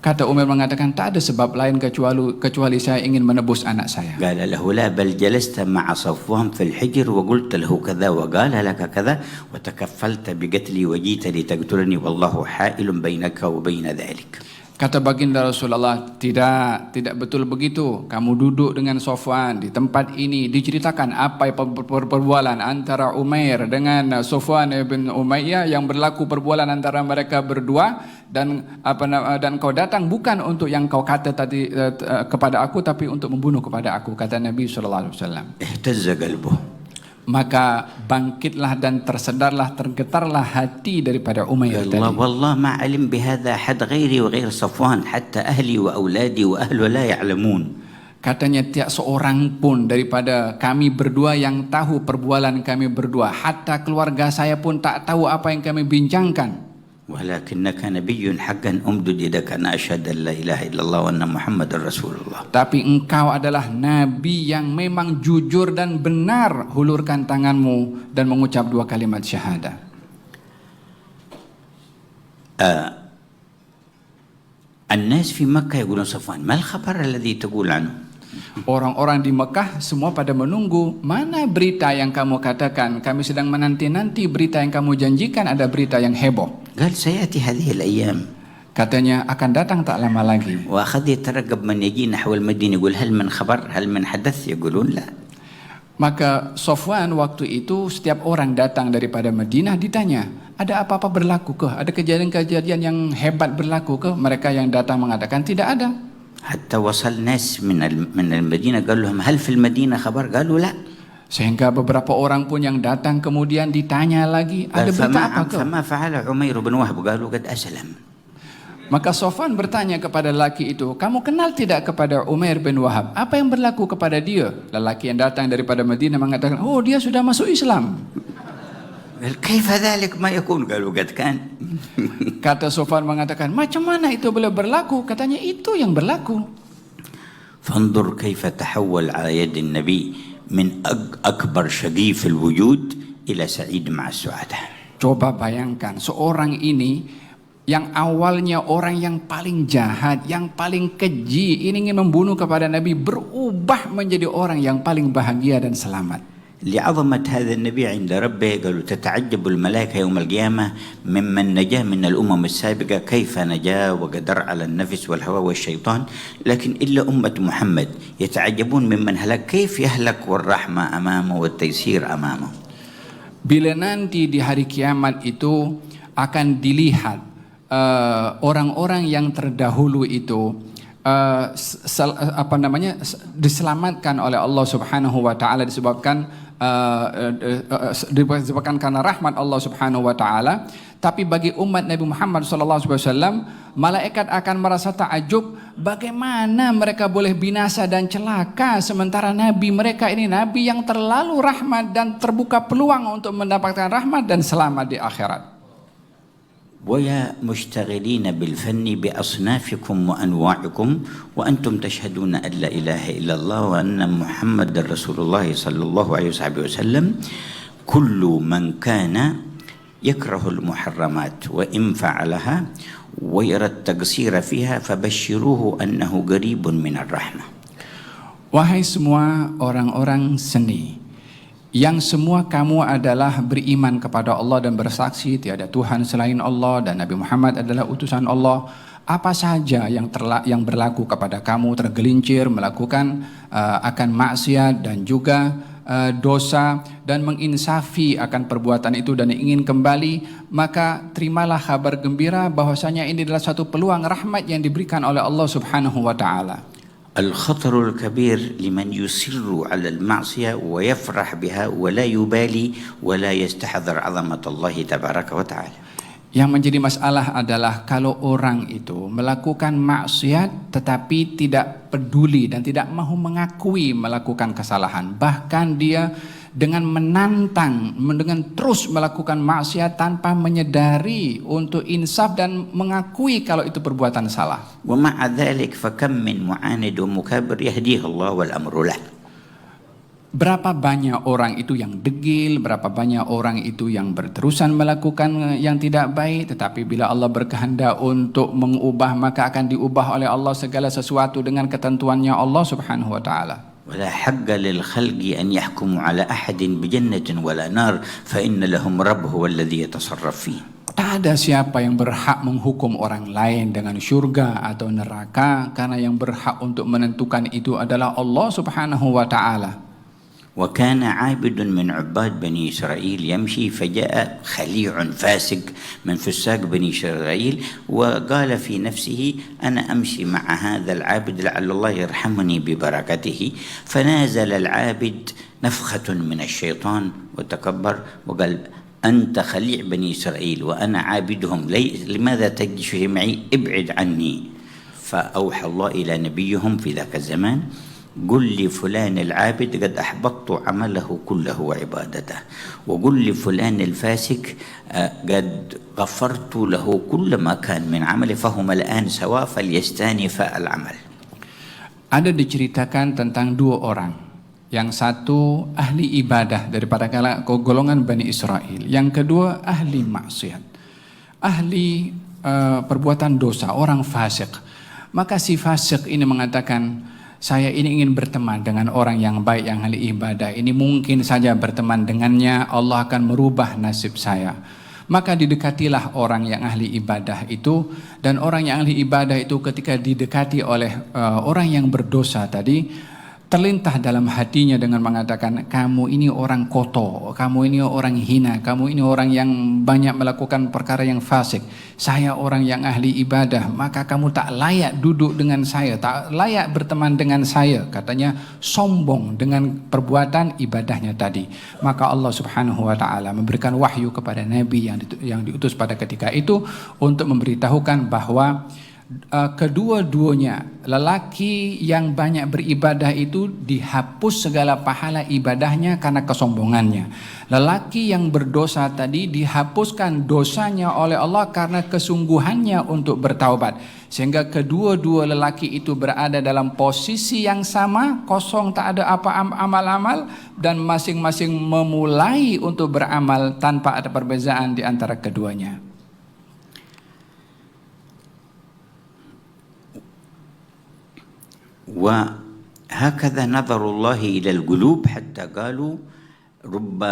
S2: Kata Umair mengatakan, tak ada sebab lain kecuali saya ingin menebus anak saya.
S1: قال له لا بل جلست مع صفوان في الحجر وقلت له كذا وقال لك كذا وتكفلت بقتلي وجيت لتقتلني والله حائل بينك وبين ذلك.
S2: Kata baginda Rasulullah, tidak betul begitu. Kamu duduk dengan Safwan di tempat ini, diceritakan apa perbualan antara Umair dengan Safwan bin Umayyah yang berlaku perbualan antara mereka berdua, dan kau datang bukan untuk yang kau kata tadi kepada aku, tapi untuk membunuh kepada aku, kata Nabi sallallahu alaihi wasallam.
S1: اهتز قلبه.
S2: Maka bangkitlah dan tersedarlah, tergetarlah hati daripada Umayyah tadi.
S1: والله ما علم بهذا حد غيري وغير صفوان حتى أهلي وأولادي وأهله لا يعلمون.
S2: Katanya, tiada seorang pun daripada kami berdua yang tahu perbualan kami berdua. Hatta keluarga saya pun tak tahu apa yang kami bincangkan.
S1: ولكنك نبي حقا أمدد يدك أنا أشهد أن لا إله إلا الله وأن محمد رسول الله.
S2: Tapi engkau adalah nabi yang memang jujur dan benar, hulurkan tanganmu dan mengucap dua kalimat syahadah.
S1: الناس في مكة يقولون صفوان ما الخبر الذي تقول عنه؟
S2: Orang-orang di Mekah semua pada menunggu, mana berita yang kamu katakan, kami sedang menanti-nanti berita yang kamu janjikan, ada berita yang heboh.
S1: قال سيأتي هذه الأيام.
S2: Katanya akan datang tak lama lagi.
S1: وأخذ يترقب من يجي نحو المدينة يقول هل من خبر هل من حدث؟ يقولون لا.
S2: Maka Safwan waktu itu setiap orang datang daripada Madinah ditanya, ada apa-apa berlaku ke? Ada kejadian-kejadian yang hebat berlaku ke? Mereka yang datang mengatakan tidak ada.
S1: حتى وصل ناس من المدينة قال لهم هل في المدينة خبر؟ قالوا لا.
S2: Sehingga beberapa orang pun yang datang kemudian ditanya lagi, ada berita apa ke?
S1: فما فعل عمير بن وهب؟ قالوا قد أسلم.
S2: Maka Safwan bertanya kepada lelaki itu, kamu kenal tidak kepada Umair bin Wahab? Apa yang berlaku kepada dia? Lelaki yang datang daripada Madinah mengatakan, oh dia sudah masuk Islam.
S1: كيف ذلك ما يكون؟ قالوا قد كان.
S2: Kata Safwan mengatakan, macam mana itu boleh berlaku? Katanya itu yang berlaku.
S1: فانظر كيف تحول على يد النبي من أكبر شقي في الوجود إلى سعيد مع السعادة.
S2: Coba bayangkan, seorang ini yang awalnya orang yang paling jahat, yang paling keji, ini ingin membunuh kepada Nabi, berubah menjadi orang yang paling bahagia dan selamat.
S1: لعظمة هذا النبي عند ربه قالوا تتعجب الملائكة يوم القيامة ممن نجا من الأمم السابقة كيف نجا وقدر على النفس والهوى والشيطان، لكن إلا أمة محمد يتعجبون ممن هلك كيف يهلك والرحمة أمامه والتيسير أمامه.
S2: Bila nanti di hari kiamat itu akan dilihat orang-orang yang terdahulu itu diselamatkan oleh Allah Subhanahu wa taala disebabkan karena rahmat Allah Subhanahu wa taala, tapi bagi umat Nabi Muhammad sallallahu alaihi wasallam malaikat akan merasa takjub bagaimana mereka boleh binasa dan celaka sementara nabi mereka ini nabi yang terlalu rahmat dan terbuka peluang untuk mendapatkan rahmat dan selamat di akhirat.
S1: ويا مشتغلين بالفن بأصنافكم وأنواعكم وأنتم تشهدون أن لا إله إلا الله وأن محمد رسول الله صلى الله عليه وسلم، كل من كان يكره المحرمات وإن فعلها ويرى التقصير فيها فبشروه أنه قريب من الرحمة.
S2: Wahai semua orang-orang seni, yang semua kamu adalah beriman kepada Allah dan bersaksi tiada Tuhan selain Allah dan Nabi Muhammad adalah utusan Allah. Apa saja yang berlaku kepada kamu tergelincir melakukan akan maksiat dan juga dosa dan menginsafi akan perbuatan itu dan ingin kembali, maka terimalah kabar gembira bahwasanya ini adalah satu peluang rahmat yang diberikan oleh Allah Subhanahu wa taala.
S1: الخطر الكبير لمن يصر على المعصية ويفرح بها ولا يبالي ولا يستحضر عظمة الله تبارك وتعالى.
S2: Yang menjadi masalah adalah kalau orang itu melakukan maksiat tetapi tidak peduli dan tidak mau mengakui melakukan kesalahan, bahkan dia dengan menantang, dengan terus melakukan maksiat tanpa menyadari untuk insaf dan mengakui kalau itu perbuatan salah.
S1: ومع ذلك فكم من معاند ومكابر يهديه الله والأمر له.
S2: Berapa banyak orang itu yang degil, berapa banyak orang itu yang berterusan melakukan yang tidak baik, tetapi bila Allah berkehendak untuk mengubah maka akan diubah oleh Allah segala sesuatu dengan ketentuannya Allah Subhanahu wa taala.
S1: ولا حق للخلق أن يحكموا على أحد بجنة ولا نار فإن لهم رب هو الذي يتصرف فيه.
S2: Tak ada siapa yang berhak menghukum orang lain dengan syurga atau neraka, karena yang berhak untuk menentukan itu adalah Allah Subhanahu wa taala.
S1: وكان عابد من عباد بني إسرائيل يمشي فجاء خليع فاسق من فساق بني إسرائيل وقال في نفسه أنا أمشي مع هذا العابد لعل الله يرحمني ببركته، فنازل العابد نفخة من الشيطان وتكبر وقال أنت خليع بني إسرائيل وأنا عابدهم لماذا تجلس معي ابعد عني. فأوحى الله إلى نبيهم في ذاك الزمان قل لفلان العابد قد أحبطت عمله كله وعبادته، وقل لفلان الفاسق قد غفرت له كل ما كان من عمله فهما الآن سواء فليستانفا العمل.
S2: Ada diceritakan tentang dua orang. Yang satu ahli ibadah daripada golongan Bani Israel, yang kedua ahli maksiat, ahli perbuatan dosa, orang fasik. Maka si fasik ini mengatakan, saya ini ingin berteman dengan orang yang baik, yang ahli ibadah. Ini mungkin saja berteman dengannya Allah akan merubah nasib saya. Maka didekatilah orang yang ahli ibadah itu, dan orang yang ahli ibadah itu ketika didekati oleh orang yang berdosa tadi, terlintah dalam hatinya dengan mengatakan, kamu ini orang kotor, kamu ini orang hina, kamu ini orang yang banyak melakukan perkara yang fasik. Saya orang yang ahli ibadah, maka kamu tak layak duduk dengan saya, tak layak berteman dengan saya. Katanya sombong dengan perbuatan ibadahnya tadi. Maka Allah Subhanahu wa taala memberikan wahyu kepada Nabi yang diutus pada ketika itu untuk memberitahukan bahwa kedua-duanya, lelaki yang banyak beribadah itu dihapus segala pahala ibadahnya karena kesombongannya. Lelaki yang berdosa tadi dihapuskan dosanya oleh Allah karena kesungguhannya untuk bertaubat. Sehingga kedua-dua lelaki itu berada dalam posisi yang sama, kosong, tak ada apa amal-amal, dan masing-masing memulai untuk beramal tanpa ada perbezaan di antara keduanya.
S1: وهكذا نظر الله إلى القلوب حتى قالوا رب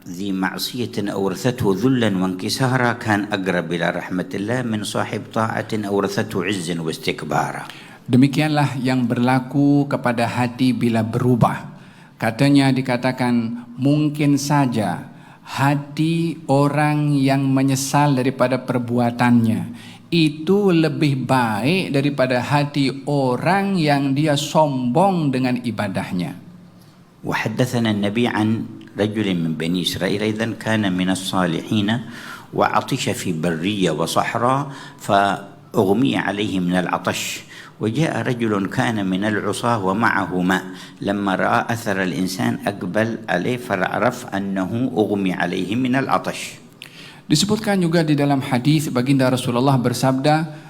S1: ذي معصية أورثته ذلا وانكسارا كان أقرب إلى رحمة الله من صاحب طاعة أورثته عزا واستكبارا.
S2: Demikianlah yang berlaku kepada hati bila berubah. Katanya dikatakan mungkin saja hati orang yang menyesal daripada perbuatannya itu lebih baik daripada hati orang yang dia sombong dengan ibadahnya.
S1: وحدثنا النبي عن رجل من بني إسرائيل أيضا كان من الصالحين وعطش في برية وصحراء فأغمي عليه من العطش وجاء رجل كان من العصاة ومعه ماء لما رأى أثر الإنسان أقبل عليه فعرف أنه أغمي عليه من العطش.
S2: Disebutkan juga di dalam hadis baginda Rasulullah bersabda,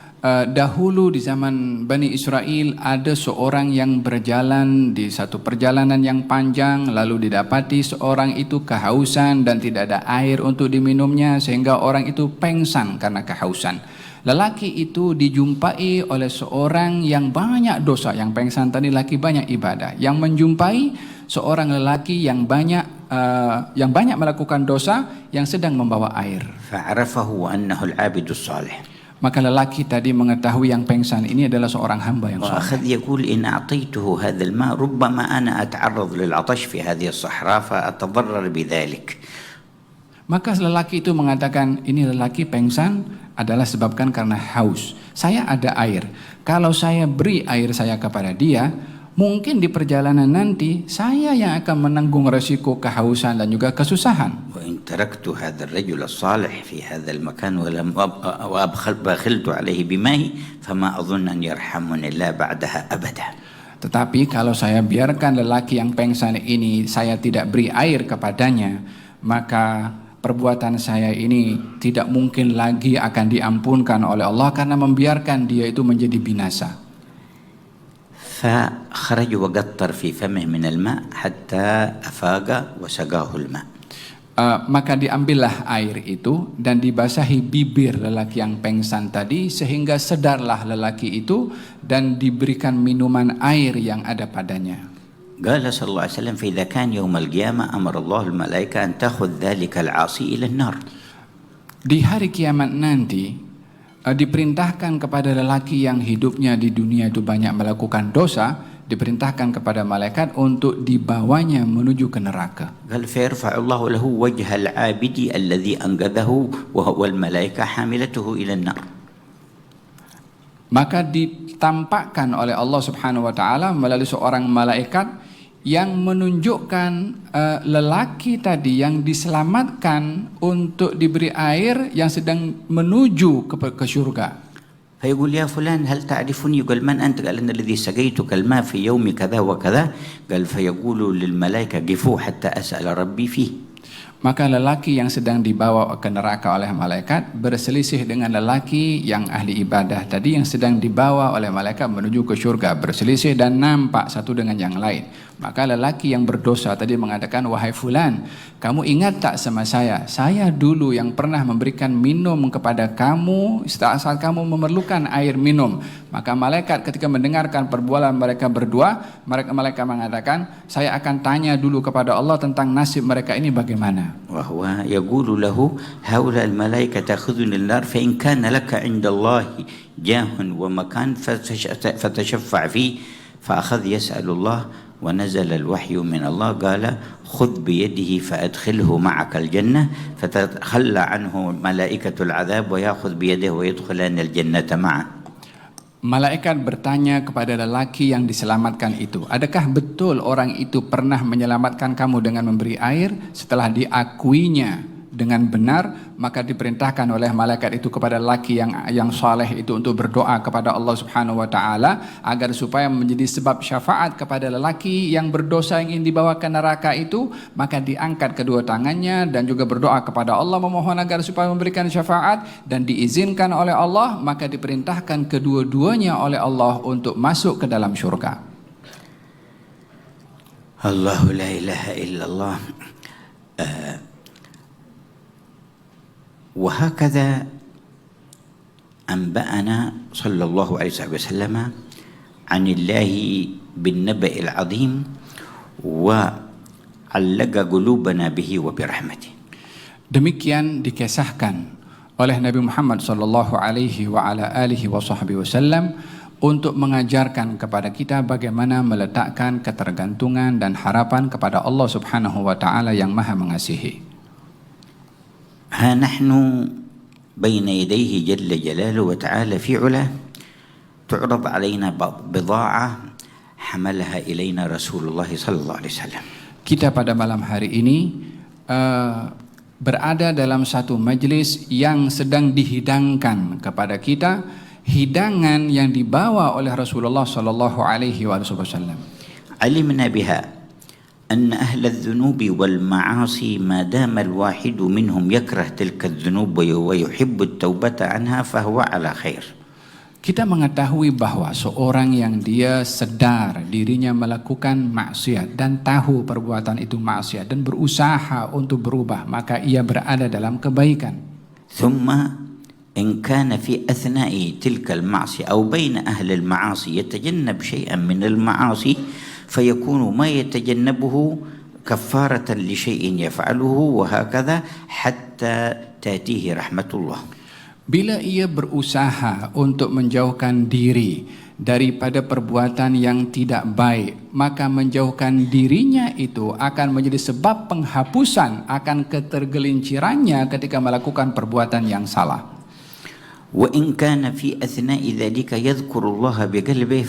S2: dahulu di zaman Bani Israel ada seorang yang berjalan di satu perjalanan yang panjang, lalu didapati seorang itu kehausan dan tidak ada air untuk diminumnya sehingga orang itu pengsan karena kehausan. Lelaki itu dijumpai oleh seorang yang banyak dosa, yang pengsan tadi laki banyak ibadah, yang menjumpai seorang lelaki yang banyak melakukan dosa yang sedang membawa air.
S1: فعرفه أنه العابد الصالح.
S2: Maka lelaki tadi mengetahui yang pengsan ini adalah seorang hamba yang saleh.
S1: وأخذ يقول إن أعطيته هذا الماء ربما أنا أتعرض للعطش في هذه الصحراء فأتضرر بذلك.
S2: Maka lelaki itu mengatakan, ini lelaki pengsan adalah sebabkan karena haus. Saya ada air. Kalau saya beri air saya kepada dia, mungkin di perjalanan nanti saya yang akan menanggung resiko kehausan dan juga kesusahan.
S1: وإن تركت هذا الرجل الصالح في هذا المكان ولم وأبخلت عليه بماء فما أظن أن يرحمني الله بعدها أبدا.
S2: Tetapi kalau saya biarkan lelaki yang pengsan ini saya tidak beri air kepadanya, maka perbuatan saya ini tidak mungkin lagi akan diampunkan oleh Allah karena membiarkan dia itu menjadi binasa.
S1: فخرج وقطر في فمه من الماء حتى أفاق وسقاه الماء.
S2: Maka diambillah air itu dan dibasahi bibir lelaki yang pengsan tadi sehingga sedarlah lelaki itu dan diberikan minuman air yang ada padanya.
S1: قال صلى الله عليه وسلم فإذا كان يوم القيامة أمر الله الملائكة أن تأخذ ذلك العاصي إلى النار. Di
S2: hari kiamat nanti diperintahkan kepada lelaki yang hidupnya di dunia itu banyak melakukan dosa, diperintahkan kepada malaikat untuk dibawanya menuju ke neraka.
S1: قال فيرفع الله له وجه العابد الذي أنقذه وهو الملائكة حاملته إلى النار.
S2: Maka ditampakkan oleh Allah Subhanahu wa taala melalui seorang malaikat yang menunjukkan lelaki tadi yang diselamatkan untuk diberi air yang sedang menuju ke surga.
S1: فيقول يا فلان هل تعرفني؟ قال من أنت؟ قال أنا الذي سقيتك الماء في يوم كذا وكذا. قال فيقول للملائكة قفوا حتى أسأل ربي فيه.
S2: Maka lelaki yang sedang dibawa ke neraka oleh malaikat berselisih dengan lelaki yang ahli ibadah tadi yang sedang dibawa oleh malaikat menuju ke surga, berselisih dan nampak satu dengan yang lain. Maka lelaki yang berdosa tadi mengatakan, wahai fulan, kamu ingat tak sama saya? Saya dulu yang pernah memberikan minum kepada kamu saat kamu memerlukan air minum. Maka malaikat ketika mendengarkan perbualan mereka berdua, mereka mengatakan, saya akan tanya dulu kepada Allah tentang nasib mereka ini bagaimana.
S1: وهو يقول له هؤلاء الملائكة تأخذون النار فإن كان لك عند الله جاه ومكان فتشفع فيه. فأخذ يسأل الله ونزل الوحي من الله قال خذ بيده فأدخله معك الجنة فتتخلى عنه ملائكة العذاب ويأخذ بيده ويدخلان الجنة معه.
S2: Malaikat bertanya kepada lelaki yang diselamatkan itu, adakah betul orang itu pernah menyelamatkan kamu dengan memberi air? Setelah diakuinya dengan benar, maka diperintahkan oleh malaikat itu kepada lelaki yang saleh itu untuk berdoa kepada Allah Subhanahu wa taala agar supaya menjadi sebab syafaat kepada lelaki yang berdosa yang ingin dibawa ke neraka itu. Maka diangkat kedua tangannya dan juga berdoa kepada Allah memohon agar supaya memberikan syafaat dan diizinkan oleh Allah. Maka diperintahkan kedua-duanya oleh Allah untuk masuk ke dalam syurga.
S1: Allahu la ilaha illallah. وهكذا أنبأنا صلى الله عليه وسلم عن الله بالنبأ العظيم علق قلوبنا به وبرحمته.
S2: Demikian dikisahkan oleh Nabi Muhammad sallallahu alaihi wa ala alihi wasallam untuk mengajarkan kepada kita bagaimana meletakkan ketergantungan dan harapan kepada Allah Subhanahu wa taala yang Maha Mengasihi.
S1: ها نحن بين يديه جل جلاله وتعالى في علاه تعرض علينا بضاعة حملها إلينا رسول الله صلى الله عليه وسلم.
S2: Kita pada malam hari ini berada dalam satu majlis yang sedang dihidangkan kepada kita, hidangan yang dibawa oleh Rasulullah sallallahu alaihi wasallam.
S1: علمنا بها أن أهل الذنوب والمعاصي ما دام الواحد منهم يكره تلك الذنوب ويحب التوبة عنها فهو على خير.
S2: Kita mengetahui bahwa seorang yang dia sadar dirinya melakukan maksiat dan tahu perbuatan itu maksiat dan berusaha untuk berubah, maka ia berada dalam kebaikan.
S1: ثم إن كان في أثناء تلك المعصية أو بين أهل المعاصي يتجنب شيئا من المعاصي فيكون ما يتجنبه كفارة لشيء يفعله وهكذا حتى تأتيه رحمة الله.
S2: Bila ia berusaha untuk menjauhkan diri daripada perbuatan yang tidak baik, maka menjauhkan dirinya itu akan menjadi sebab penghapusan akan ketergelincirannya ketika melakukan perbuatan yang salah.
S1: وإن كان في أثناء ذلك يذكر الله بقلبه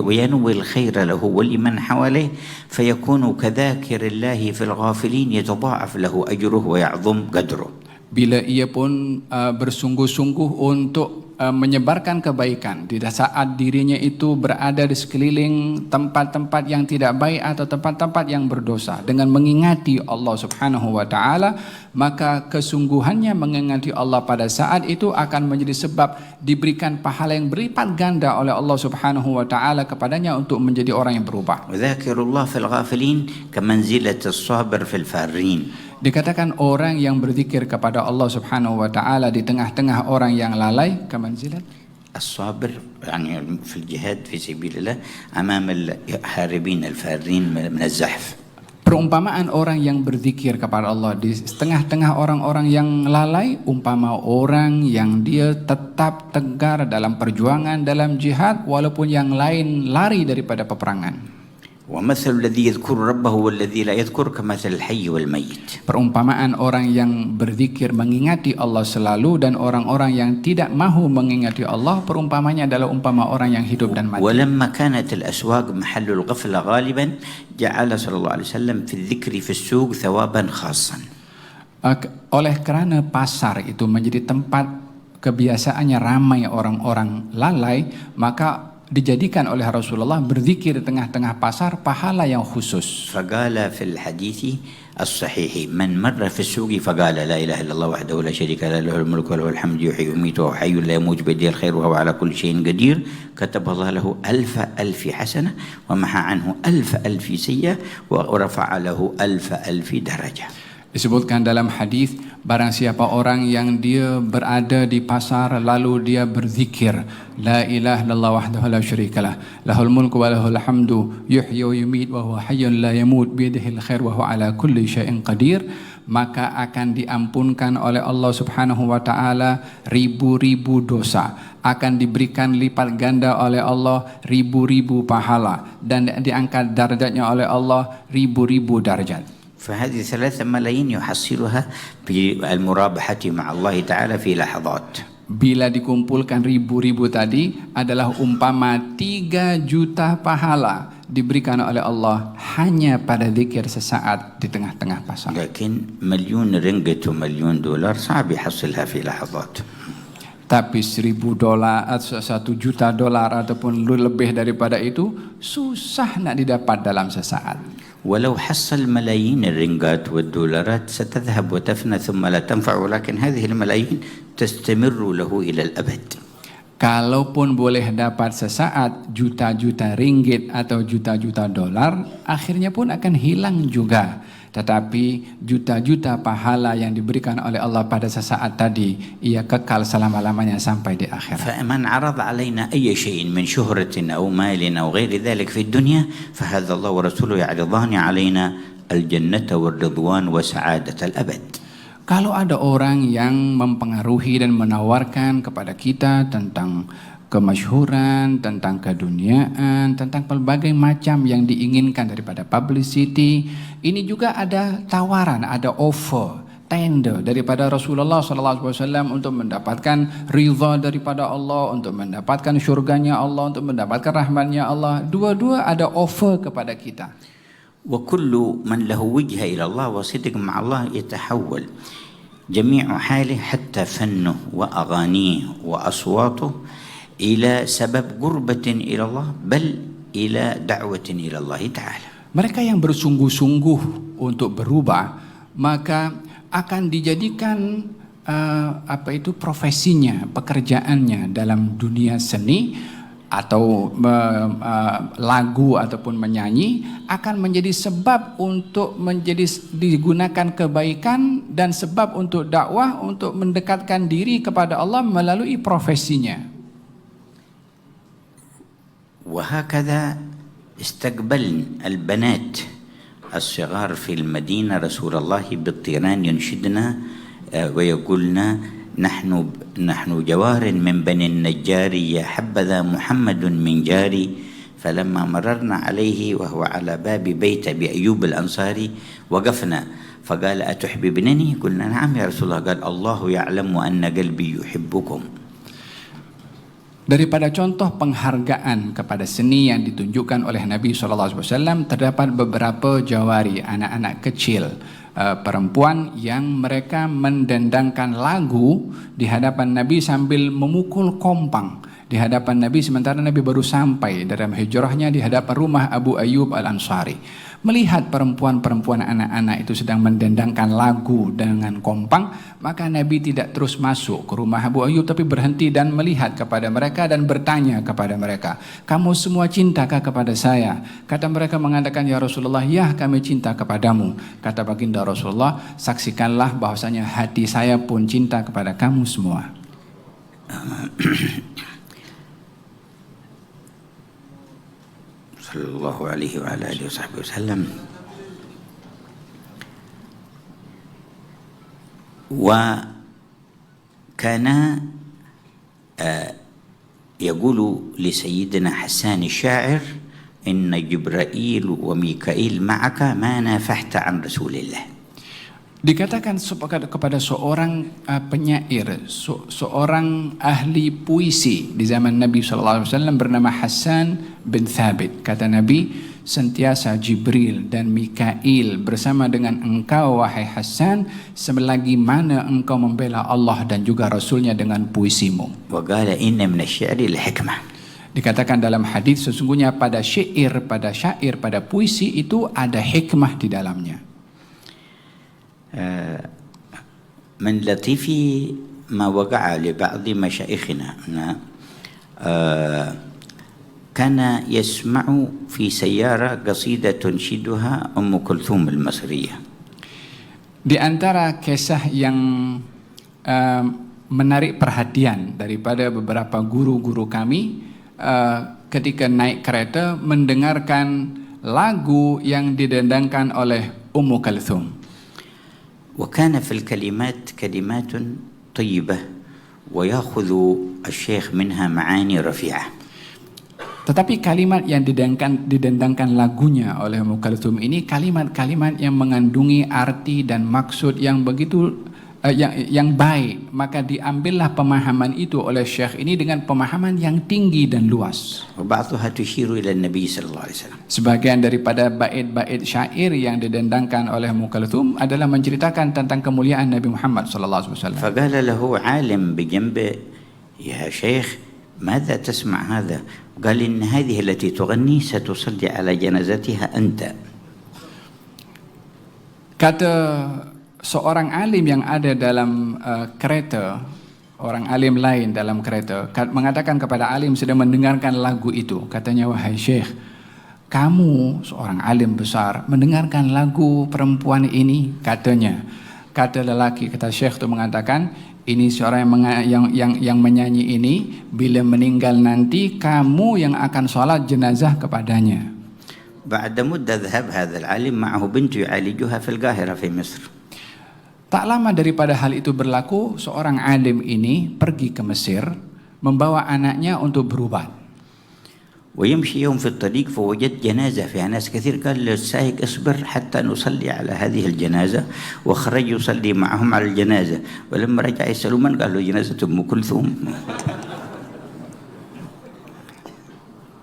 S1: وينوي الخير له ولمن حوله فيكون كذاكر الله في الغافلين يتضاعف له أجره ويعظم قدره.
S2: Bila ia pun bersungguh-sungguh untuk menyebarkan kebaikan di saat dirinya itu berada di sekeliling tempat-tempat yang tidak baik atau tempat-tempat yang berdosa dengan mengingati Allah Subhanahu wa taala, maka kesungguhannya mengingati Allah pada saat itu akan menjadi sebab diberikan pahala yang berlipat ganda oleh Allah Subhanahu wa taala kepadanya untuk menjadi orang yang berubah.
S1: وذاكر الله في الغافلين كمنزلة الصابر في الفارين.
S2: Dikatakan orang yang berzikir kepada Allah Subhanahu wa taala di tengah-tengah orang yang lalai, kemanzilat
S1: الصابر يعني في الجهاد في سبيل الله أمام الحاربين الفارين من الزحف.
S2: Perumpamaan orang yang berzikir kepada Allah di tengah-tengah orang-orang yang lalai, umpama orang yang dia tetap tegar dalam perjuangan dalam jihad walaupun yang lain lari daripada peperangan.
S1: ومثل الذي يذكر ربه والذي لا يذكر كمثل الحي والميت.
S2: Perumpamaan orang yang berzikir mengingati Allah selalu dan orang-orang yang tidak mahu mengingati Allah, perumpamanya adalah umpama orang yang hidup dan mati.
S1: ولما كانت الأسواق محل الغفلة غالبا جعل صلى الله عليه وسلم في الذكر في السوق ثوابا خاصا.
S2: Oleh karena pasar itu menjadi tempat kebiasaannya ramai orang-orang lalai, maka dijadikan oleh Rasulullah berzikir di tengah-tengah pasar pahala yang khusus.
S1: فقال في الحديث الصحيح من مر في السوق فقال لا إله إلا الله وحده لا شريك له له الملك وله الحمد يحيي ويميت وهو حي لا يموت بيده الخير وهو على كل شيء قدير كتب الله له 1000 حسنة ومحى عنه 1000 سيئة ورفع له 1000 درجة.
S2: Disebutkan dalam hadis, barang siapa orang yang dia berada di pasar lalu dia berzikir la ilaha illallah wahdahu la syarikalah lahul mulku wa lahul hamdu yuhyi wa yumiit wa huwa hayyun la yamut biyadihil khair wa huwa ala kulli syai'in qadir, maka akan diampunkan oleh Allah Subhanahu wa taala ribu-ribu dosa, akan diberikan lipat ganda oleh Allah ribu-ribu pahala, dan diangkat derajatnya oleh Allah ribu-ribu darajat.
S1: فهذه 3 ملايين يحصلها بالمرابحة مع الله تعالى في لحظات.
S2: Bila dikumpulkan ribu-ribu tadi adalah umpama 3 juta pahala diberikan oleh Allah hanya pada zikir sesaat di tengah-tengah pasar.
S1: لكن مليون رنجت ومليون دولار صعب يحصلها في لحظات.
S2: Tapi $1.000 atau $1 juta ataupun lebih daripada itu susah nak didapat dalam sesaat.
S1: ولو حصل ملايين الرنجات والدولارات ستذهب وتفنى ثم لا تنفع ولكن هذه الملايين تستمر له إلى الأبد.
S2: Kalaupun boleh dapat sesaat juta-juta ringgit atau juta-juta dolar, akhirnya pun akan hilang juga. Tetapi juta-juta pahala yang diberikan oleh Allah pada sesaat tadi, ia kekal selama-lamanya sampai di akhirat.
S1: فمن عرض علينا أي شيء من شهرة أو مال أو غير ذلك في الدنيا فهذا الله ورسوله يعرضان علينا الجنة والرضوان وسعادة الأبد.
S2: Kalau ada orang yang mempengaruhi dan menawarkan kepada kita tentang kemasyhuran, tentang keduniaan, tentang pelbagai macam yang diinginkan daripada publicity, ini juga ada tawaran, ada offer, tender daripada Rasulullah SAW untuk mendapatkan ridha daripada Allah, untuk mendapatkan syurganya Allah, untuk mendapatkan rahmatnya Allah. Dua-dua ada offer kepada kita.
S1: وكل من له وجهة إلى الله وصدق مع الله يتحول جميع حاله حتى فنه وأغانيه وأصواته إلى سبب قربة إلى الله بل إلى دعوة إلى الله تعالى.
S2: Mereka yang bersungguh-sungguh untuk berubah, maka akan dijadikan profesinya, pekerjaannya dalam dunia seni atau lagu ataupun menyanyi, akan menjadi sebab untuk digunakan kebaikan dan sebab untuk dakwah, untuk mendekatkan diri kepada Allah melalui profesinya.
S1: وهكذا استقبلن البنات الصغار في المدينة رسول الله بالطيران ينشدنا ويقولنا نحن جوار من بني النجار يا حبذا محمد من جاري فلما مررنا عليه وهو على باب بيت أبي أيوب الأنصاري وقفنا فقال أتحببنني؟ قلنا نعم يا رسول الله. قال الله يعلم أن قلبي يحبكم.
S2: Daripada contoh penghargaan kepada seni yang ditunjukkan oleh Nabi SAW, terdapat beberapa jawari, anak-anak kecil, perempuan yang mereka mendendangkan lagu di hadapan Nabi sambil memukul kompang di hadapan Nabi, sementara Nabi baru sampai dalam hijrahnya di hadapan rumah Abu Ayyub Al-Ansari. Melihat perempuan-perempuan anak-anak itu sedang mendendangkan lagu dengan kompang, maka Nabi tidak terus masuk ke rumah Abu Ayyub, tapi berhenti dan melihat kepada mereka dan bertanya kepada mereka, kamu semua cintakah kepada saya? Kata mereka mengatakan, ya Rasulullah, ya kami cinta kepadamu. Kata baginda Rasulullah, saksikanlah bahwasanya hati saya pun cinta kepada kamu semua.
S1: صلى الله عليه وعلى آله وصحبه وسلم. وكان يقول لسيدنا حسان الشاعر إن جبرائيل وميكائيل معك ما نافحت عن رسول الله.
S2: Dikatakan kepada seorang penyair, seorang ahli puisi di zaman Nabi SAW bernama Hassan bin Thabit. Kata Nabi, sentiasa Jibril dan Mikail bersama dengan engkau wahai Hassan, selagi mana engkau membela Allah dan juga Rasulnya dengan puisimu.
S1: وقال إن من الشعر الحكمة.
S2: Dikatakan dalam hadis, sesungguhnya pada syair, pada puisi itu ada hikmah di dalamnya.
S1: من لطيف ما وقع لبعض مشايخنا كان يسمع في سيارة قصيدة تنشدها أم كلثوم المصرية.
S2: Di antara kisah yang menarik perhatian daripada beberapa guru-guru kami, ketika naik kereta mendengarkan lagu yang didendangkan oleh Ummu Kulthum.
S1: وكان في الكلمات كلمات طيبة ويأخذ الشيخ منها معاني رفيعة.
S2: Tetapi kalimat yang didendangkan lagunya oleh Ummu Kulthum ini kalimat-kalimat yang mengandungi arti dan maksud yang begitu yang baik, maka diambillah pemahaman itu oleh Syekh ini dengan pemahaman yang tinggi dan luas.
S1: وبعضها تشير إلى النبي صلى الله عليه وسلم.
S2: Sebagian daripada bait-bait syair yang didendangkan oleh Ummu Kulthum adalah menceritakan tentang kemuliaan Nabi Muhammad sallallahu alaihi wasallam.
S1: فقال له عالم بجنبه يا شيخ ماذا تسمع هذا؟ قال إن هذه التي تغني ستصلي على جنازتها أنت.
S2: Kata seorang alim yang ada dalam kereta, orang alim lain dalam kereta mengatakan kepada alim sedang mendengarkan lagu itu, katanya, wahai Syekh, kamu seorang alim besar mendengarkan lagu perempuan ini, katanya. Kata lelaki, kata Syekh itu mengatakan, ini seorang yang menyanyi ini bila meninggal nanti kamu yang akan sholat jenazah kepadanya.
S1: بعد مدة ذهب هذا العالم معه بنت يعالجها في القاهرة في مصر.
S2: Tak lama daripada hal itu berlaku, seorang alim ini pergi ke Mesir membawa anaknya untuk berobat.
S1: ويمشي يوم في الطريق فوجد جنازة فيها ناس كثير، قال للسائق اصبر حتى نصلي على هذه الجنازة، وخرج يصلي معهم على الجنازة، ولما رجع يسألوا من، قال له جنازة أم كلثوم.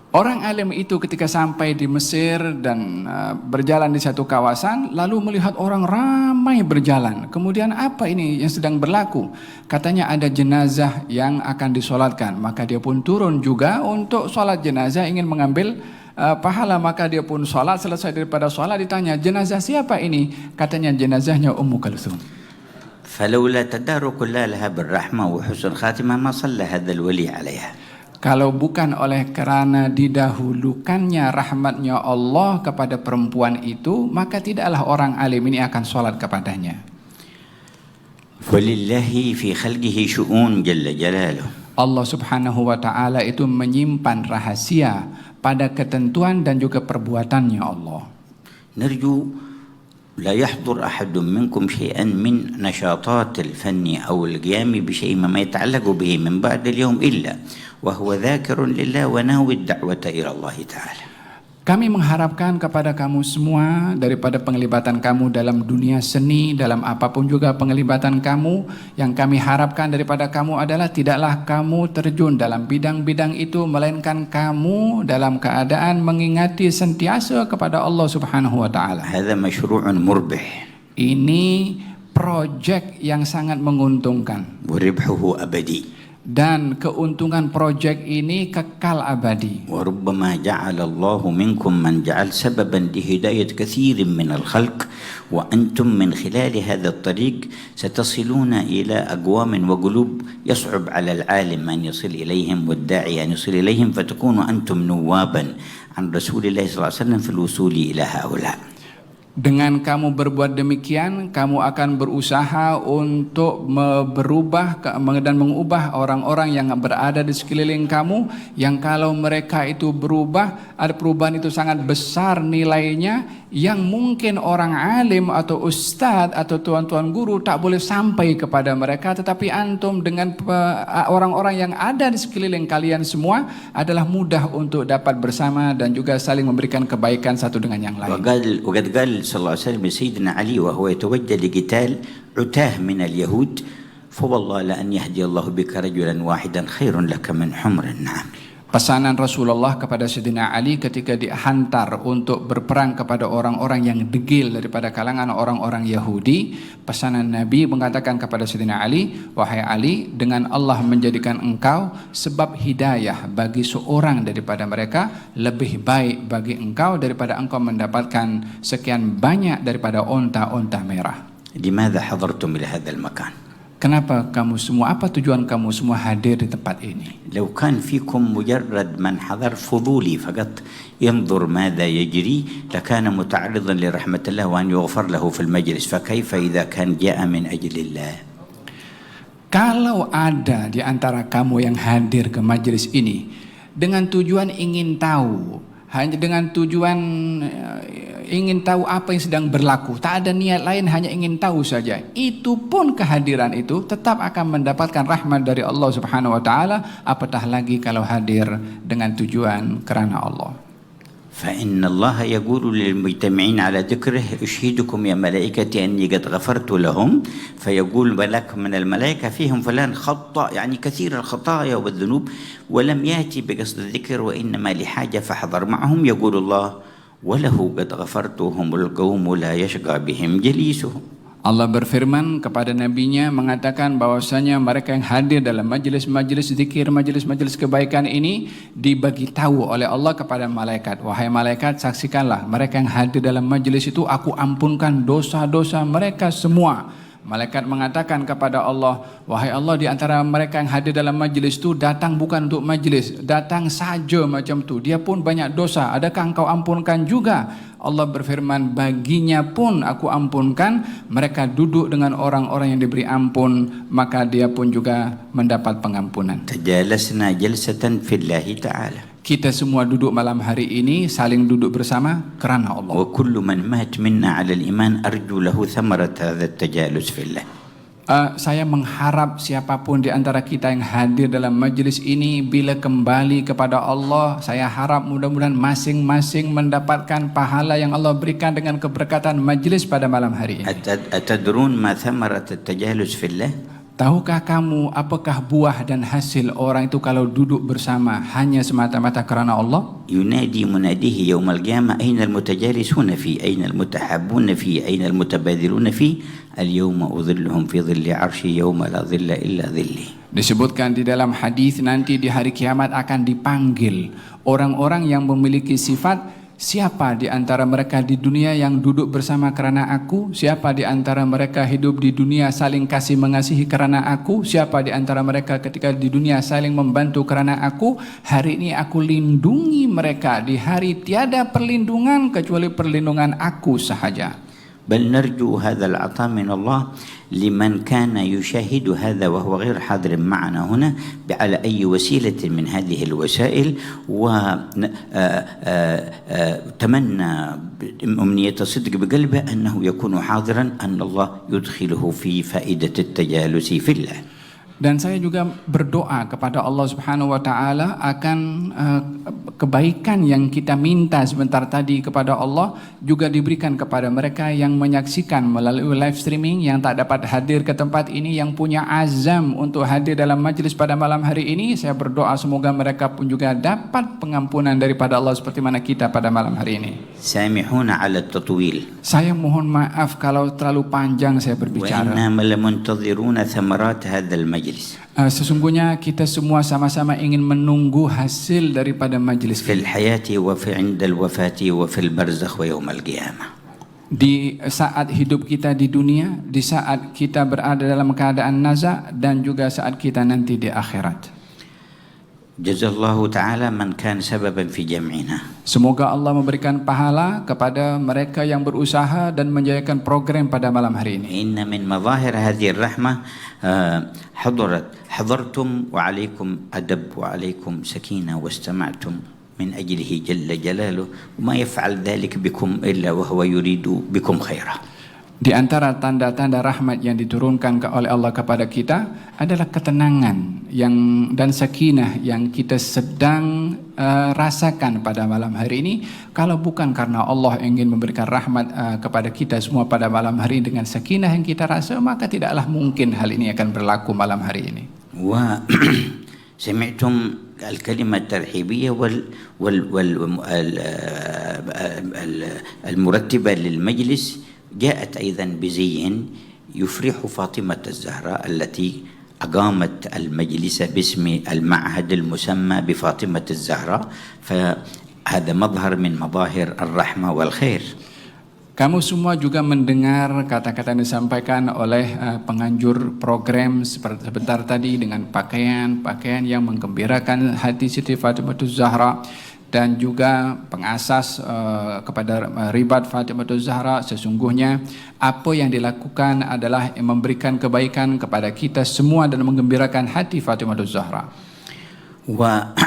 S2: Orang alim itu ketika sampai di Mesir dan berjalan di satu kawasan, lalu melihat orang ramai berjalan. Kemudian apa ini yang sedang berlaku? Katanya ada jenazah yang akan disolatkan. Maka dia pun turun juga untuk sholat jenazah, ingin mengambil pahala. Maka dia pun sholat, selesai daripada sholat ditanya, jenazah siapa ini? Katanya jenazahnya Ummu Kulthum.
S1: فلولا تدارك الله لها بالرحمة وحسن خاتمة ما صلى هذا الولي عليها.
S2: Kalau bukan oleh karena didahulukannya rahmatnya Allah kepada perempuan itu, maka tidaklah orang alim ini akan sholat kepadanya.
S1: وَلِلَّهِ فِي خَلْقِهِ شُؤُونٌ جَلَّ جَلَالُهُ.
S2: Allah subhanahu wa ta'ala itu menyimpan rahasia pada ketentuan dan juga perbuatannya Allah.
S1: نرجو لا يحضر أحد منكم شيئا من نشاطات الفن أو القيام بشيء ما يتعلق به من بعد اليوم إلا وهو ذاكر لله وناوي الدعوة إلى الله تعالى.
S2: Kami mengharapkan kepada kamu semua daripada penglibatan kamu dalam dunia seni, dalam apapun juga penglibatan kamu, yang kami harapkan daripada kamu adalah tidaklah kamu terjun dalam bidang-bidang itu, melainkan kamu dalam keadaan mengingati sentiasa kepada Allah Subhanahu wa taala.
S1: هذا مشروع مربح.
S2: Ini proyek yang sangat menguntungkan.
S1: وربحه أبدي.
S2: Dan keuntungan proyek ini kekal abadi.
S1: وربما جعل الله منكم من جعل سببا لهداية كثير من الخلق، وأنتم من خلال هذا الطريق ستصلون إلى أقوام وقلوب يصعب على العالم أن يصل إليهم والداعي أن يصل إليهم، فتكونوا أنتم نوابا عن رسول الله صلى الله عليه وسلم في الوصول إلى هؤلاء.
S2: Dengan kamu berbuat demikian, kamu akan berusaha untuk berubah dan mengubah orang-orang yang berada di sekeliling kamu, yang kalau mereka itu berubah, ada perubahan itu sangat besar nilainya, yang mungkin orang alim atau ustadz atau tuan-tuan guru tak boleh sampai kepada mereka, tetapi antum dengan orang-orang yang ada di sekeliling kalian semua adalah mudah untuk dapat bersama dan juga saling memberikan kebaikan satu dengan yang lain.
S1: وقد قال صلى الله عليه وسلم سيدنا علي وهو يتوجه لقتال عتاه من اليهود، فوالله لأن يهدي الله بك رجلا واحدا خير لك من حمر النعم.
S2: Pesanan Rasulullah kepada Sayyidina Ali ketika dihantar untuk berperang kepada orang-orang yang degil daripada kalangan orang-orang Yahudi, pesanan Nabi mengatakan kepada Sayyidina Ali, wahai Ali, dengan Allah menjadikan engkau sebab hidayah bagi seorang daripada mereka, lebih baik bagi engkau daripada engkau mendapatkan sekian banyak daripada onta-onta merah.
S1: لماذا حضرتم إلى هذا المكان؟
S2: Kenapa kamu semua, apa tujuan kamu semua hadir di tempat ini?
S1: لو كان فيكم مجرد من حضر فضولي فقط ينظر ماذا يجري لكان متعرضا لرحمة الله وأن يغفر له في المجلس، فكيف إذا كان جاء من أجل الله؟
S2: Kalau ada di antara kamu yang hadir ke majelis ini dengan tujuan ingin tahu, hanya dengan tujuan ingin tahu apa yang sedang berlaku, tak ada niat lain, hanya ingin tahu saja, itu pun kehadiran itu tetap akan mendapatkan rahmat dari Allah Subhanahu wa taala, apatah lagi kalau hadir dengan tujuan kerana Allah.
S1: فإن الله يقول للمجتمعين على ذكره أشهدكم يا ملائكتي أني قد غفرت لهم، فيقول ملك من الملائكة فيهم فلان خطأ، يعني كثير الخطايا والذنوب ولم يأتي بقصد الذكر وإنما لحاجة فحضر معهم، يقول الله وله قد غفرتهم القوم لا يشقى بهم جليسهم.
S2: Allah berfirman kepada nabinya mengatakan bahwasanya mereka yang hadir dalam majelis-majelis zikir, majelis-majelis kebaikan ini dibagi tahu oleh Allah kepada malaikat. Wahai malaikat, saksikanlah mereka yang hadir dalam majelis itu aku ampunkan dosa-dosa mereka semua. Malaikat mengatakan kepada Allah, wahai Allah, di antara mereka yang hadir dalam majelis itu datang bukan untuk majelis, datang saja macam tu, dia pun banyak dosa, adakah engkau ampunkan juga? Allah berfirman, baginya pun aku ampunkan. Mereka duduk dengan orang-orang yang diberi ampun, maka dia pun juga mendapat pengampunan.
S1: تجالسنا جلسة في الله تعالى.
S2: Kita semua duduk malam hari ini saling duduk bersama karena Allah.
S1: وكل من مات منا على الإيمان أرجو له ثمرة هذا التجالس في الله.
S2: Saya mengharap siapapun di antara kita yang hadir dalam majlis ini bila kembali kepada Allah, saya harap mudah-mudahan masing-masing mendapatkan pahala yang Allah berikan dengan keberkatan majlis pada malam hari ini.
S1: أتدرون ما ثمرة التجالس في الله؟
S2: Tahukah kamu apakah buah dan hasil orang itu kalau duduk bersama hanya semata-mata karena Allah?
S1: ينادي مناديه يوم القيامة أين المتجالسون فيه؟ أين المتحابون فيه؟ أين المتبادلون فيه؟ اليوم أظلهم في ظل عرشي يوم لا ظل إلا ظلي.
S2: Disebutkan di dalam hadis nanti di hari kiamat akan dipanggil orang-orang yang memiliki sifat. Siapa di antara mereka di dunia yang duduk bersama karena aku? Siapa di antara mereka hidup di dunia saling kasih mengasihi karena aku? Siapa di antara mereka ketika di dunia saling membantu karena aku? Hari ini aku lindungi mereka. Di hari tiada perlindungan kecuali perlindungan aku sahaja.
S1: بل نرجو هذا العطاء من الله لمن كان يشاهد هذا وهو غير حاضر معنا هنا على أي وسيلة من هذه الوسائل، وتمنى أمنية صدق بقلبه أنه يكون حاضرا أن الله يدخله في فائدة التجالس في الله.
S2: Dan saya juga berdoa kepada Allah Subhanahu wa taala akan kebaikan yang kita minta sebentar tadi kepada Allah juga diberikan kepada mereka yang menyaksikan melalui live streaming, yang tak dapat hadir ke tempat ini, yang punya azam untuk hadir dalam majlis pada malam hari ini. Saya berdoa semoga mereka pun juga dapat pengampunan daripada Allah seperti mana kita pada malam hari ini.
S1: سامحونا على التطويل.
S2: Saya mohon maaf kalau terlalu panjang saya berbicara.
S1: وإنما لمنتظرون ثمرات هذا المجلس.
S2: Sesungguhnya kita semua sama-sama ingin menunggu hasil daripada majlis
S1: في
S2: ini.
S1: الحياة وفي عند الوفاة وفي البرزخ ويوم القيامة.
S2: Di saat hidup kita di dunia, di saat kita berada dalam keadaan naza, dan juga saat kita nanti di akhirat.
S1: جزا الله تعالى من كان سببا في جمعنا.
S2: Semoga Allah memberikan pahala kepada mereka yang berusaha dan menjayakan program pada malam hari ini.
S1: إن من مظاهر هذه الرحمة حضرتم وعليكم أدب وعليكم سكينة واستمعتم من أجله جل جلاله وما يفعل ذلك بكم إلا وهو يريد بكم خيرا.
S2: Di antara tanda-tanda rahmat yang diturunkan oleh Allah kepada kita adalah ketenangan dan sakinah yang kita sedang rasakan pada malam hari ini. Kalau bukan karena Allah ingin memberikan rahmat kepada kita semua pada malam hari ini dengan sakinah yang kita rasa, maka tidaklah mungkin hal ini akan berlaku malam hari ini.
S1: سمعتم الكلمة الترحيبية والمرتبة للمجلس جاءت أيضا بزي يفرح فاطمة الزهراء التي أقامت المجلس باسم المعهد المسمى بفاطمة الزهراء، فهذا مظهر من مظاهر الرحمة والخير.
S2: Kamu semua juga mendengar kata-kata yang disampaikan oleh penganjur program sebentar tadi dengan pakaian yang menggembirakan hati Siti Fatimahuz Zahra, dan juga pengasas kepada ribat Fatimahuz Zahra. Sesungguhnya apa yang dilakukan adalah memberikan kebaikan kepada kita semua dan menggembirakan hati Fatimahuz Zahra.
S1: Wa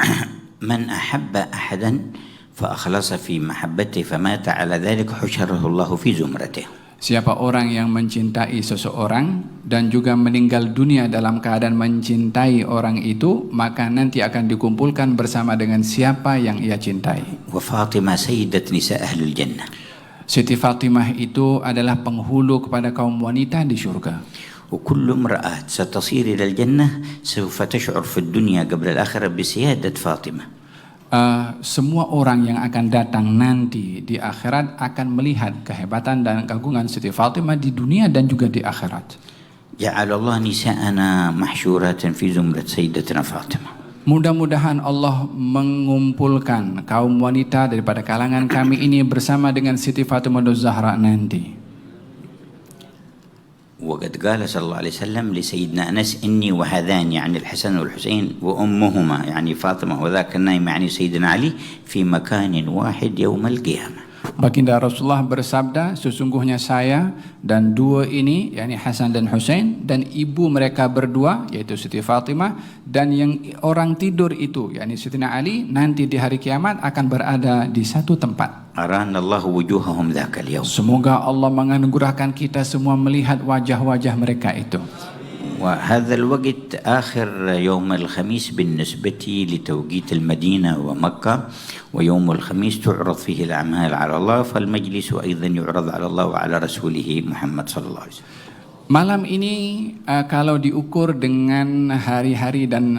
S1: man ahabba ahadan fa akhlasa fi mahabbatihi famata ala dzalika husyarahu Allah fi zumratihi.
S2: Siapa orang yang mencintai seseorang dan juga meninggal dunia dalam keadaan mencintai orang itu, maka nanti akan dikumpulkan bersama dengan siapa yang ia cintai.
S1: Wa Fatimah sayyidat nisa ahlul jannah.
S2: Siti Fatimah itu adalah penghulu kepada kaum wanita di surga.
S1: وكل امرأة ستصير إلى الجنة سوف تشعر في الدنيا قبل الآخرة بسيادة فاطمة.
S2: Semua orang yang akan datang nanti di akhirat akan melihat kehebatan dan keagungan Siti Fatimah di dunia dan juga di akhirat.
S1: جعل الله نساءنا محشورات في زمرة سيدتنا فاطمة.
S2: Mudah-mudahan Allah mengumpulkan kaum wanita daripada kalangan kami ini bersama dengan Siti Fatimahuz Zahra nanti.
S1: وقد قال صلى الله عليه وسلم لسيدنا أنس إني وهذان يعني الحسن والحسين وأمهما يعني فاطمة وذاك النايم يعني سيدنا علي في مكان واحد يوم القيامة.
S2: Baginda Rasulullah bersabda, sesungguhnya saya dan dua ini, yakni Hasan dan Husain, dan ibu mereka berdua, yaitu Siti Fatimah, dan yang orang tidur itu, yakni Sayyidina Ali, nanti di hari kiamat akan berada di satu tempat.
S1: أرانا الله وجوههم ذاك اليوم.
S2: Semoga Allah menganugerahkan kita semua melihat wajah-wajah mereka itu.
S1: وهذا الوقت آخر يوم الخميس بالنسبة لتوقيت المدينة ومكة، ويوم الخميس تعرض فيه الأعمال على الله، فالمجلس أيضا يعرض على الله وعلى رسوله محمد صلى الله عليه وسلم.
S2: Malam ini kalau diukur dengan hari-hari dan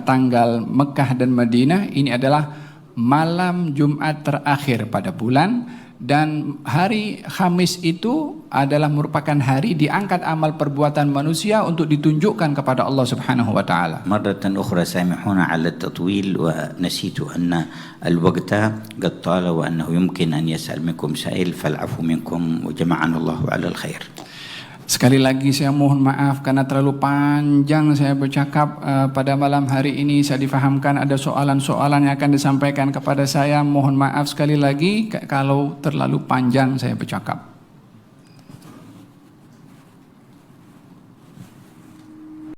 S2: tanggal Mekah dan Madinah, ini adalah malam Jumat terakhir pada bulan, dan hari Khamis itu adalah merupakan hari diangkat amal perbuatan manusia untuk ditunjukkan kepada Allah Subhanahu wa taala.
S1: مرة أخرى سامحونا على التطويل، ونسيت أن الوقت قد طال وأنه يمكن أن يسأل منكم سائل، فالعفو منكم وجمعنا الله على الخير.
S2: Sekali lagi saya mohon maaf karena terlalu panjang saya bercakap pada malam hari ini. Saya difahamkan ada soalan-soalan yang akan disampaikan kepada saya. Mohon maaf sekali lagi kalau terlalu panjang saya bercakap.